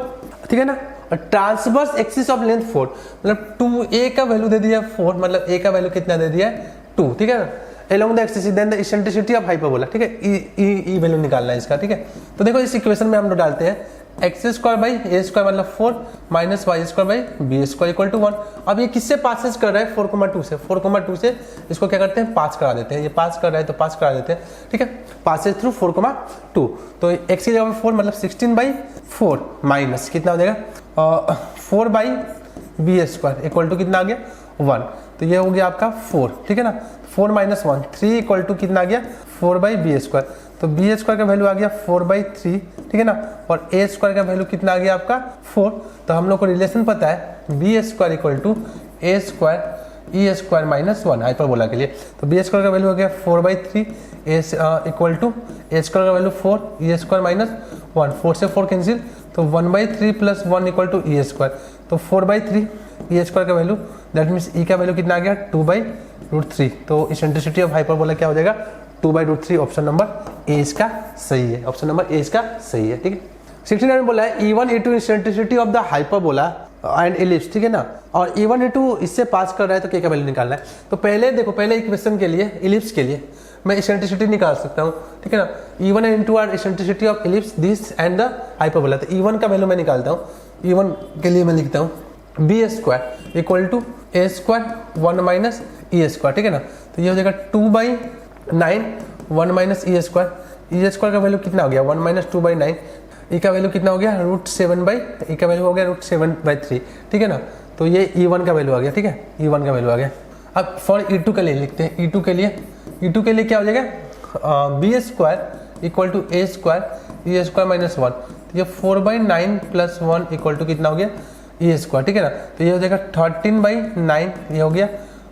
ठीक है ना। और ट्रांसवर्स एक्सिस ऑफ लेंथ 4, मतलब 2a का वैल्यू दे दिया 4, मतलब a का वैल्यू कितना दे दिया है 2, ठीक है ना। along the axis then the eccentricity of hyperbola, ठीक है, e वैल्यू निकालना है इसका, ठीक है। तो देखो इस इक्वेशन में हम लोग डालते हैं x² बाई a² मतलब 4 minus y² by b² equal to 1। अब ये किससे पासेज कर रहा है, 4,2 से, 4,2 से इसको क्या करते हैं, पास करा देते हैं, ये पास कर रहा है तो पास करा देते हैं, ठीक है, पासेज थ्रू 4,2, तो x की जगह में 4 मतलब 16/4 माइनस कितना हो जाएगा 4/b² इक्वल टू कितना आ गया 1, तो ये हो गया आपका 4, ठीक है ना। 4 माइनस 1 3 इक्वल टू कितना आ गया 4/b², तो b² का वैल्यू आ गया 4/3, ठीक है ना, और a² का वैल्यू कितना आ गया आपका 4, तो हम लोग को रिलेशन पता है b² equal to a² e² minus 1 hyperbola के लिए, तो b² का वैल्यू हो गया 4/3 इक्वल टू a² का वैल्यू 4 e² माइनस 1, 4 से 4 कैंसिल, तो 1/3 प्लस 1 इक्वल टू e², तो 4/3 e² का वैल्यू, दैट मीन्स e का वैल्यू कितना आ गया 2/√3, तो इसेंट्रिसिटी ऑफ हाइपरबोला क्या हो जाएगा 2/√3, ऑप्शन नंबर ए इसका सही है, ऑप्शन नंबर ए इसका सही है, ठीक है। 69 में बोला है E1 E2 eccentricity of the hyperbola and ellipse, ठीक है ना, और E1 E2 इससे पास कर रहा है तो क्या का वैल्यू निकालना है। तो पहले देखो, पहले इक्वेशन के लिए इलिप्स के लिए मैं इसेंट्रिसिटी निकाल सकता हूँ, ठीक है ना। E1 and E2 are eccentricity of ellipse this and the hyperbola, तो E1 का वैल्यू मैं निकालता हूँ, E1 के लिए मैं लिखता हूँ b² equal to a² 1 minus e², ठीक है ना, तो ये हो जाएगा 2/9 1 माइनस e², ई स्क्वायर का वैल्यू कितना हो गया 1 माइनस 2/9, ई का वैल्यू कितना हो गया √7 ई का वैल्यू हो गया √7/3, ठीक है ना। तो ये E1 का वैल्यू आ गया, ठीक है, E1 का वैल्यू आ गया। अब फॉर E2 के लिए लिखते हैं, E2 के लिए क्या हो जाएगा b square equal to a square e square minus 1, तो ये 4/9 प्लस 1 इक्वल टू कितना हो गया ई स्क्वायर, ठीक है ना। तो ये हो जाएगा 13/9, ये हो गया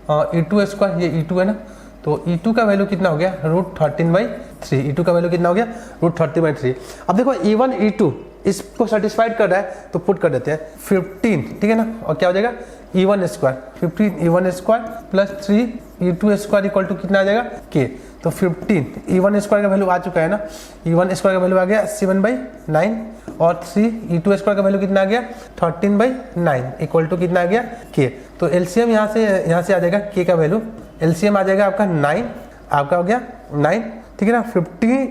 E2 स्क्वायर, ये E2 है ना, तो E2 का वैल्यू कितना हो गया √13/3, E2 का वैल्यू कितना हो गया √13/3। अब देखो E1 E2 इसको सेटिस्फाइड कर रहा है तो पुट कर देते हैं 15, ठीक है ना, और क्या हो जाएगा E1 square 15 E1 square plus 3 E2 square equal to कितना आ जाएगा के, तो 15 E1 स्क्वायर का वैल्यू आ चुका है ना, E1 स्क्वायर का वैल्यू आ गया 7/9 और 3 E2 स्क्वायर का वैल्यू कितना आ गया 13/9 इक्वल टू कितना आ गया के। तो एलसीएम यहाँ से आ जाएगा के का वैल्यू, एलसीएम आ जाएगा आपका 9, आपका हो गया 9, ठीक है ना। 15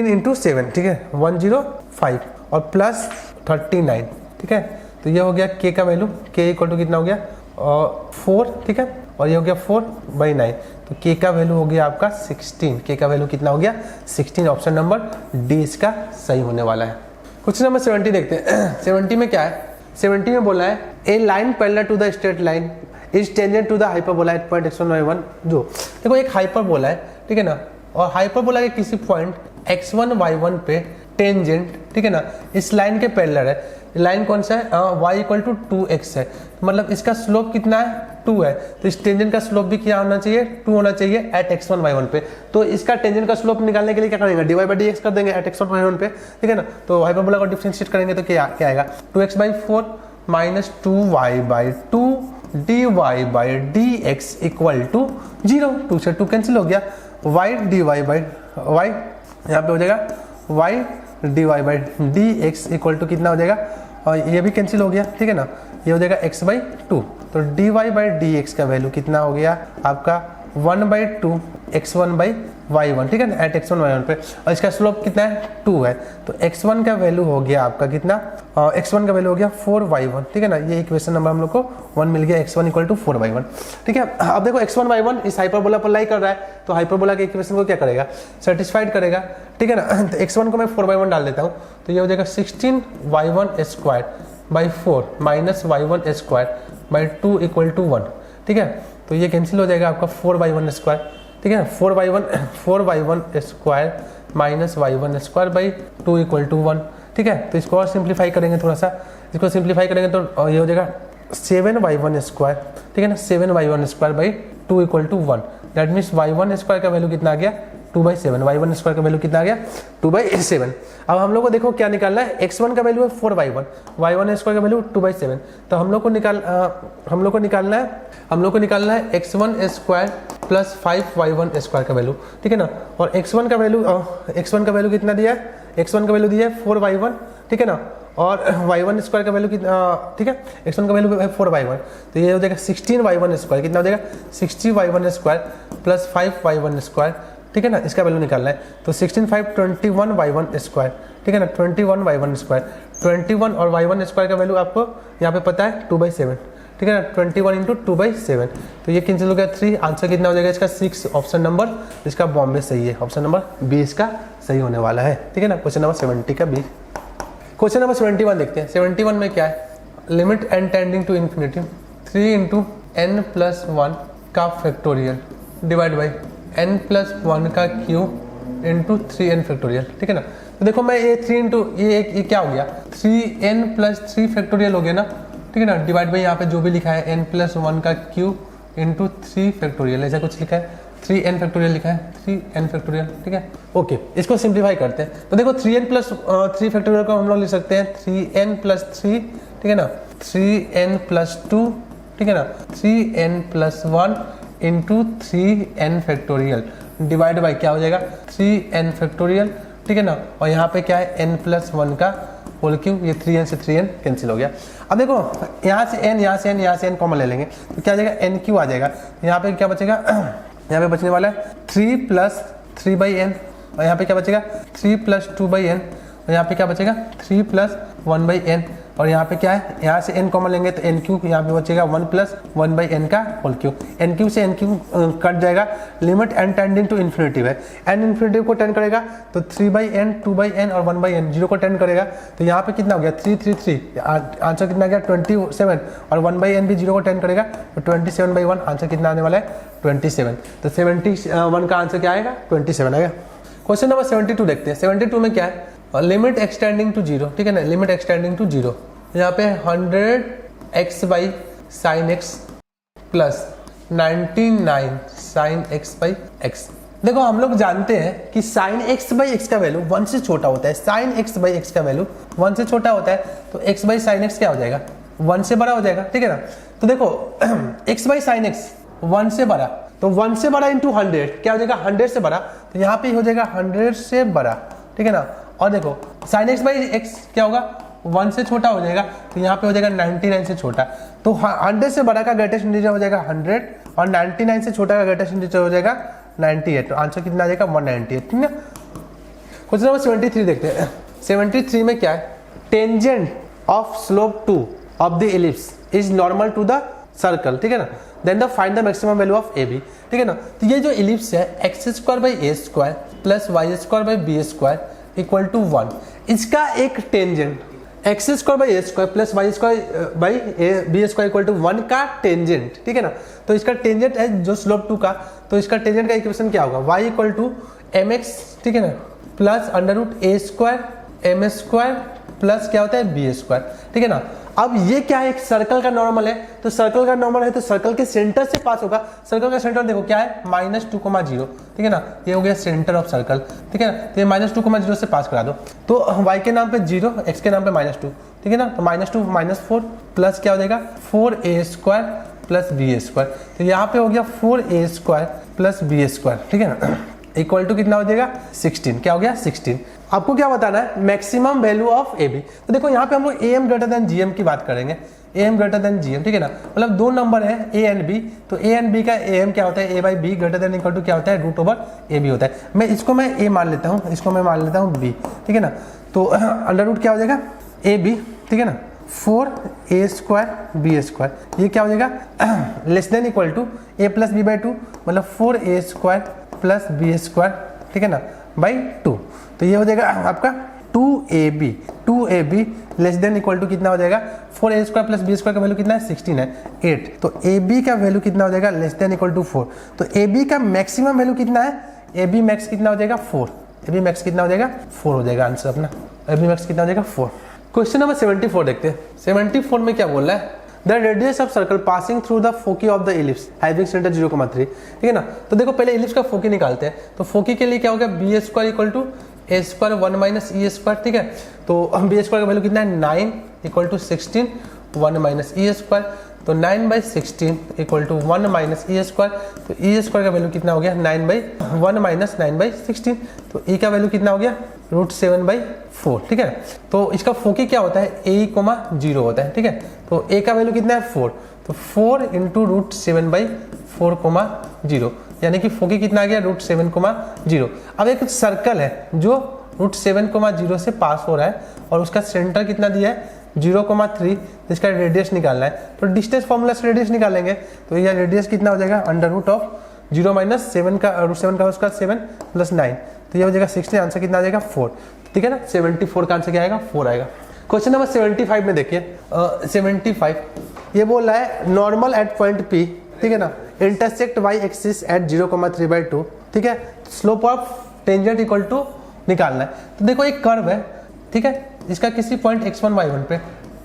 इंटू 7, ठीक है 105 और प्लस 39, ठीक है, तो ये हो गया के का वैल्यू, के इक्वल टू कितना हो गया 4, ठीक है, और ये हो गया 4/9, तो के का वैल्यू हो गया आपका 16, के का वैल्यू कितना हो गया 16, ऑप्शन नंबर डी इसका सही होने वाला है। क्वेश्चन नंबर 70 देखते हैं। 70 में क्या है, 70 में बोला है a line parallel to the straight line is tangent to the hyperbola at point x1 y1, जो देखो एक हाइपरबोला है, ठीक है ना, और हाइपरबोला के किसी पॉइंट x1 y1 पे टेंजेंट, ठीक है ना, इस लाइन के पैरेलल है। लाइन कौन सा है y इक्वल टू 2x है, मतलब इसका स्लोप कितना है 2 है, तो इस टेंजेंट का स्लोप भी क्या होना चाहिए 2 होना चाहिए एट x1 y1 पे। तो इसका टेंजेंट का स्लोप निकालने के लिए क्या करेंगे dy/dx कर देंगे एट x1 y1 पे, ठीक है ना। तो हाइपरबोला को डिफरेंशिएट करेंगे तो क्या आएगा 2x/4 minus 2y/2 dy/dx equal to 0, 2 से 2 कैंसिल हो गया, y dy/y यहाँ पे हो जाएगा y dy/dx इक्वल टू कितना हो जाएगा, और ये भी कैंसिल हो गया, ठीक है ना, ये हो जाएगा x/2, तो dy/dx का वैल्यू कितना हो गया आपका 1/2 x1/y1, ठीक है ना, एट x1 y1 पे, और इसका स्लोप कितना है 2 है, तो x1 का वैल्यू हो गया आपका कितना x1 का वैल्यू हो गया 4/y1, ठीक है ना। ये इक्वेशन नंबर हम लोग को 1 मिल गया, x1 इक्वल टू 4/1, ठीक है। अब देखो x1 y1 इस हाइपरबोला पर लाई कर रहा है, तो हाइपरबोला के इक्वेशन को क्या करेगा सेटिस्फाइड करेगा, ठीक है ना। तो x1 को मैं 4/1 डाल देता हूँ, तो ये हो जाएगा 16y1² 4 minus y1² 2 equal to 1, ठीक है, तो ये कैंसिल हो जाएगा आपका 4/1², ठीक है, 4/1² माइनस y1² 2 इक्वल टू 1, ठीक है। तो इसको और सिंप्लीफाई करेंगे, थोड़ा सा इसको सिंप्लीफाई करेंगे तो ये हो जाएगा 7y1², ठीक है ना, 7y1² 2 equal to 1, that means y1² का वैल्यू कितना आ गया 2/7, y1² का वैल्यू कितना आ गया 2/7। अब हम लोग को देखो क्या निकालना है, x1 का वैल्यू है 4/1, y1² का वैल्यू 2/7, तो हम लोग को निकालना है x1² प्लस 5y1² का वैल्यू, ठीक है ना, और x1 का वैल्यू कितना दिया है, x1 का वैल्यू दिया है 4/1, ठीक है ना, और y1² का वैल्यू कितना, ठीक है, x1 का वैल्यू है 4/1, तो ये हो जाएगा 16y1², कितना हो जाएगा 60y1² प्लस 5y1², ठीक है ना, इसका वैल्यू निकालना है, तो 16 5 21y1², ठीक है ना, 21y1², 21 और y1² का वैल्यू आपको यहाँ पे पता है 2/7, ठीक है ना, 21 इंटू 2/7, तो ये कैंसिल हो गया 3, आंसर कितना हो जाएगा इसका 6, ऑप्शन नंबर इसका बॉम्बे सही है, ऑप्शन नंबर बी इसका सही होने वाला है, ठीक है ना। क्वेश्चन नंबर 70 का बी। क्वेश्चन नंबर 71 देखते हैं। 71 में क्या है, limit n tending to infinity 3 into n plus 1 का factorial divide by n plus 1 का क्यूब इंटू 3n फैक्टोरियल, ठीक है ना। तो देखो मैं ये 3 इंटू ये क्या हो गया 3n प्लस 3 फैक्टोरियल हो गया ना, ठीक है ना, डिवाइड बाई यहाँ पे जो भी लिखा है n प्लस 1 का क्यूब इंटू 3 फैक्टोरियल, ऐसा कुछ लिखा है 3n फैक्टोरियल लिखा है 3n फैक्टोरियल, ठीक है। ओके, इसको सिंप्लीफाई करते हैं, तो देखो 3n प्लस 3 फैक्टोरियल को हम लोग लिख सकते हैं 3n प्लस 3, ठीक है ना, 3n प्लस 2, ठीक है ना, 3n plus 1 into 3n factorial divide by क्या हो जाएगा 3n फैक्टोरियल, ठीक है ना, और यहाँ पे क्या है n प्लस 1 का होल क्यूब, ये 3n से 3n कैंसिल हो गया। अब देखो यहाँ से n यहाँ से n कॉमन ले लेंगे तो क्या आ जाएगा n क्यू आ जाएगा, यहाँ पे क्या बचेगा यहाँ पे बचने वाला है 3 प्लस 3/n, और यहाँ पे क्या बचेगा 3 प्लस 2/n, और यहाँ पे क्या बचेगा 3 प्लस 1/n, और यहाँ पे क्या है, यहाँ से n कॉमन लेंगे तो एन क्यूब, यहाँ पे बचेगा 1 प्लस 1 बाई एन का होल क्यूब, एन क्यूब से एन क्यूब कट जाएगा, limit n tending to infinity है, एन इन्फिनिटी को टेंड करेगा तो 3 बाई एन, 2 बाई एन और 1 बाई एन, 0 को टेंड करेगा तो यहाँ पे कितना हो गया 3 3 3, आंसर कितना गया 27, और 1 बाई एन भी 0 को टेंड करेगा तो 27 बाई 1, आंसर कितना आने वाला है 27। तो 71 का आंसर क्या आएगा 27 आएगा। क्वेश्चन नंबर 72 देखते हैं। 72 में क्या है, लिमिट एक्सटेंडिंग टू 0, ठीक है ना, लिमिट एक्सटेंडिंग टू 0, यहाँ पे 100x by sine x plus 99 sine x by x. देखो हम लोग जानते हैं कि साइन एक्स बाई एक्स का वैल्यू 1 से छोटा होता है, साइन एक्स बाई एक्स का वैल्यू 1 से छोटा होता है तो x बाई साइन एक्स क्या हो जाएगा 1 से बड़ा हो जाएगा, ठीक है ना। तो देखो x बाई साइन एक्स 1 से बड़ा, तो 1 से बड़ा इंटू 100 क्या हो जाएगा 100 से बड़ा, तो यहाँ पे हो जाएगा 100 से बड़ा, ठीक है ना। और देखो साइन एक्स बाई एक्स क्या होगा 1 से छोटा हो जाएगा तो यहाँ पे हो जाएगा 99 से छोटा, तो 100 से बड़ा का ग्रेटेस्ट इंटीजर हो जाएगा 100 और 99 से छोटा का ग्रेटेस्ट इंटीजर हो जाएगा 98, तो आंसर कितना आ जाएगा 198, ठीक है। क्वेश्चन नंबर 73 देखते हैं। 73 में क्या है, tangent of slope 2 of the ellipse is normal to the circle, ठीक है ना, then the find the maximum value of a b, ठीक है ना। तो ये जो एलिप्स है x square by a square plus y square by b square equal to 1, इसका एक tangent x square by a square plus y square by b square equal to 1 का टेंजेंट, ठीक है ना। तो इसका टेंजेंट है जो स्लोप 2 का, तो इसका टेंजेंट का इक्वेशन क्या होगा y equal to m x, ठीक है ना, plus under root a square m square plus क्या होता है बी स्क्वायर, ठीक है ना। अब ये क्या है, एक सर्कल का नॉर्मल है, तो सर्कल का नॉर्मल है तो सर्कल के सेंटर से पास होगा, सर्कल का सेंटर देखो क्या है -2,0, ठीक है ना, ये हो गया सेंटर ऑफ सर्कल, ठीक है ना। तो ये -2,0 से पास करा दो, तो y के नाम पे 0, x के नाम पे -2, ठीक है ना, तो -2 -4 प्लस क्या हो जाएगा 4a square plus b square, तो यहाँ पे हो गया 4a square plus b square, ठीक है ना, इक्वल टू कितना हो जाएगा 16, क्या हो गया 16। आपको क्या बताना है, maximum value of a b. तो देखो यहाँ पे हम लोग am ग्रेटर देन gm की बात करेंगे, am ग्रेटर देन gm, ठीक है ना, मतलब दो नंबर है a एंड b, तो a एंड b का am क्या होता है a by b greater than equal to क्या होता है √ab होता है। मैं इसको मैं a मान लेता हूँ, इसको मैं मान लेता हूँ b, ठीक है ना, तो अंडर रूट क्या हो जाएगा ab, ठीक है ना, 4a स्क्वायर बी स्क्वायर, ये क्या हो जाएगा less than equal to a plus b by 2, मतलब 4a square plus b square, ठीक है ना, बाई 2, तो ये हो जाएगा आपका 2ab less than equal to कितना हो जाएगा 4a square plus b square का वैल्यू कितना है 16 है 8, तो ab का वैल्यू कितना हो जाएगा लेस देन इक्वल टू 4, तो ab का मैक्सिमम वैल्यू कितना है, ab मैक्स कितना हो जाएगा 4, ab मैक्स कितना हो जाएगा 4 हो जाएगा आंसर अपना, ab मैक्स कितना हो जाएगा 4। क्वेश्चन नंबर 74 देखते हैं। 74 में क्या बोल रहा है, the radius of circle passing through the foci of the ellipse having centre 0,3, ठीक है ना। तो देखो पहले इलिप्स का फोकी निकालते हैं, तो फोकी के लिए क्या हो गया b square equal to a square 1 minus e square, ठीक है, तो बी स्क्वायर का वैल्यू कितना है 9 equal to 16 1 minus e square, तो 9 by 16 equal to 1 minus e square, तो ई स्क्वायर का वैल्यू कितना हो गया 9 बाई 1 माइनस 9 बाई 16, तो ई का वैल्यू कितना हो गया √7/4, ठीक है। तो इसका फोकी क्या होता है a,0 होता है, ठीक है, तो a का वैल्यू कितना है 4, तो 4 इंटू √7/4,0, यानी कि फोकी कितना आ गया √7,0। अब एक सर्कल है जो √7,0 से पास हो रहा है और उसका सेंटर कितना दिया है 0,3, इसका रेडियस निकालना है, तो डिस्टेंस फॉर्मूला से रेडियस निकालेंगे, तो यह रेडियस कितना हो जाएगा अंडर रूट ऑफ 0 माइनस 7 का √7 का उसका 7 प्लस 9, तो ये हो जाएगा 16, आंसर कितना आ जाएगा 4, ठीक है ना। 74 का आंसर क्या आएगा 4 आएगा। क्वेश्चन नंबर 75 में देखिए 75 ये बोल रहा है नॉर्मल एट पॉइंट P, ठीक है ना, इंटरसेक्ट y एक्सिस एट 0,3/2, ठीक है, slope of tangent equal to निकालना है। तो देखो एक कर्व है, ठीक है, इसका किसी पॉइंट x1 y1 पे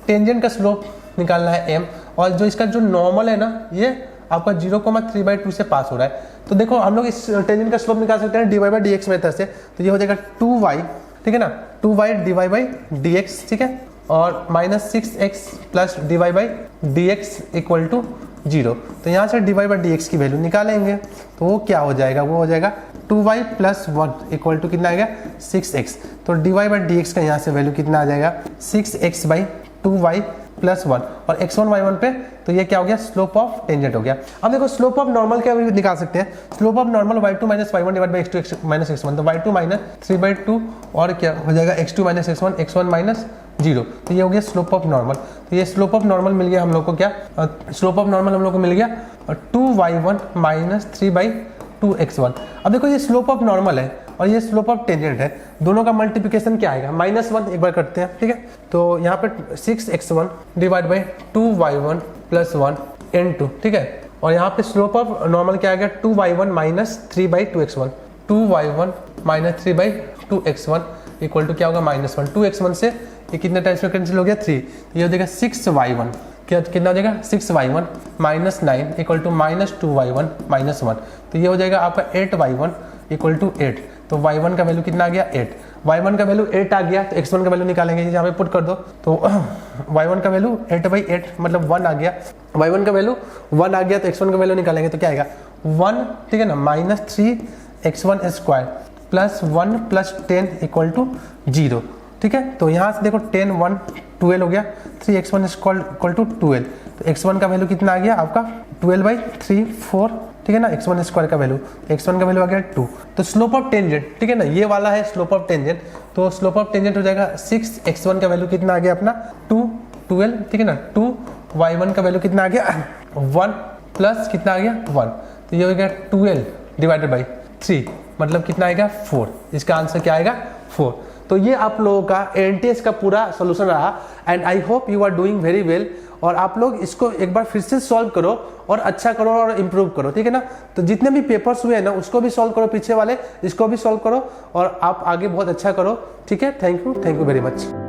टेंजेंट का स्लोप निकालना है m, और जो इसका जो नॉर्मल है ना ये आपका 0,3/2 से पास हो रहा है। तो देखो हम लोग इस टेंजेंट का स्लोप निकाल सकते हैं dy/dx मेथड से, तो ये हो जाएगा 2y, ठीक है ना, 2y dy/dx, ठीक है, और -6x plus dy/dx equal to 0, तो यहाँ से dy/dx की वैल्यू निकालेंगे, तो वो क्या हो जाएगा, वो हो जाएगा 2y प्लस 1 इक्वल टू कितना आएगा 6x, तो dy/dx का यहाँ से वैल्यू कितना आ जाएगा 6x/2y प्लस 1 और x1 y1 पे, तो ये क्या हो गया, स्लोप ऑफ टेंजेंट हो गया। अब देखो स्लोप ऑफ नॉर्मल क्या निकाल सकते हैं, slope of normal y2 minus y1 divide by x2 minus x1, तो y2 माइनस 3/2 और क्या हो जाएगा x2 माइनस x1 माइनस 0, तो ये हो गया स्लोप ऑफ नॉर्मल। तो ये स्लोप ऑफ नॉर्मल मिल गया हम लोग को, क्या स्लोप ऑफ नॉर्मल हम लोग को मिल गया 2y1 माइनस 3/2x1। अब देखो ये स्लोप ऑफ नॉर्मल है और ये स्लोप ऑफ टेंजेंट है, दोनों का मल्टीप्लिकेशन क्या आएगा, -1 एक बार करते हैं, ठीक है। तो यहाँ पे 6x1 divide by 2y1 plus 1 n2, ठीक है। और यहाँ पे स्लोप ऑफ नॉर्मल क्या आएगा, 2y1 minus 3/2x1, 2y1 minus 3/2x1 equal to क्या होगा, -1। 2x1 से ये कितने टाइम्स में कैंसिल हो गया, 3, तो ये हो जाएगा 6y1, कितना हो जाएगा 6y1 minus 9 equal to minus 2y1 minus 1, तो ये हो जाएगा आपका 8y1 इक्वल टू 8। तो y1 का वैल्यू कितना आ गया, 8। y1 का वैल्यू 8 आ गया, तो x1 का वैल्यू निकालेंगे, यहाँ पे पुट कर दो, तो y1 का वैल्यू 8/8 मतलब 1 आ गया, y1 का वैल्यू 1 आ गया, तो x1 का वैल्यू निकालेंगे तो क्या आएगा 1, ठीक है ना, minus 3x1 square plus 1 plus 10 equal to 0, ठीक है। तो यहाँ से देखो 10 1 12 हो गया, 3x1 इक्वल टू 12, तो x1 का वैल्यू कितना आ गया आपका 12/3 4, ठीक है ना, x1 स्क्वायर का वैल्यू, x1 का वैल्यू आ गया 2। तो स्लोप ऑफ टेंजेंट, ठीक है ना, ये वाला है स्लोप ऑफ टेंजेंट, तो स्लोप ऑफ टेंजेंट हो जाएगा 6x1 का वैल्यू कितना आ गया अपना 2 12, ठीक है ना, 2y1 का वैल्यू कितना आ गया 1 प्लस कितना आ गया 1, तो ये हो गया 12 डिवाइडेड बाई 3 मतलब कितना आएगा 4, इसका आंसर क्या आएगा 4। तो ये आप लोगों का एनटीएस का पूरा सोल्यूशन रहा and I hope you are doing very well. और आप लोग इसको एक बार फिर से सॉल्व करो और अच्छा करो और इम्प्रूव करो, ठीक है ना। तो जितने भी पेपर्स हुए हैं ना उसको भी सॉल्व करो, पीछे वाले इसको भी सॉल्व करो और आप आगे बहुत अच्छा करो, ठीक है। Thank you very much.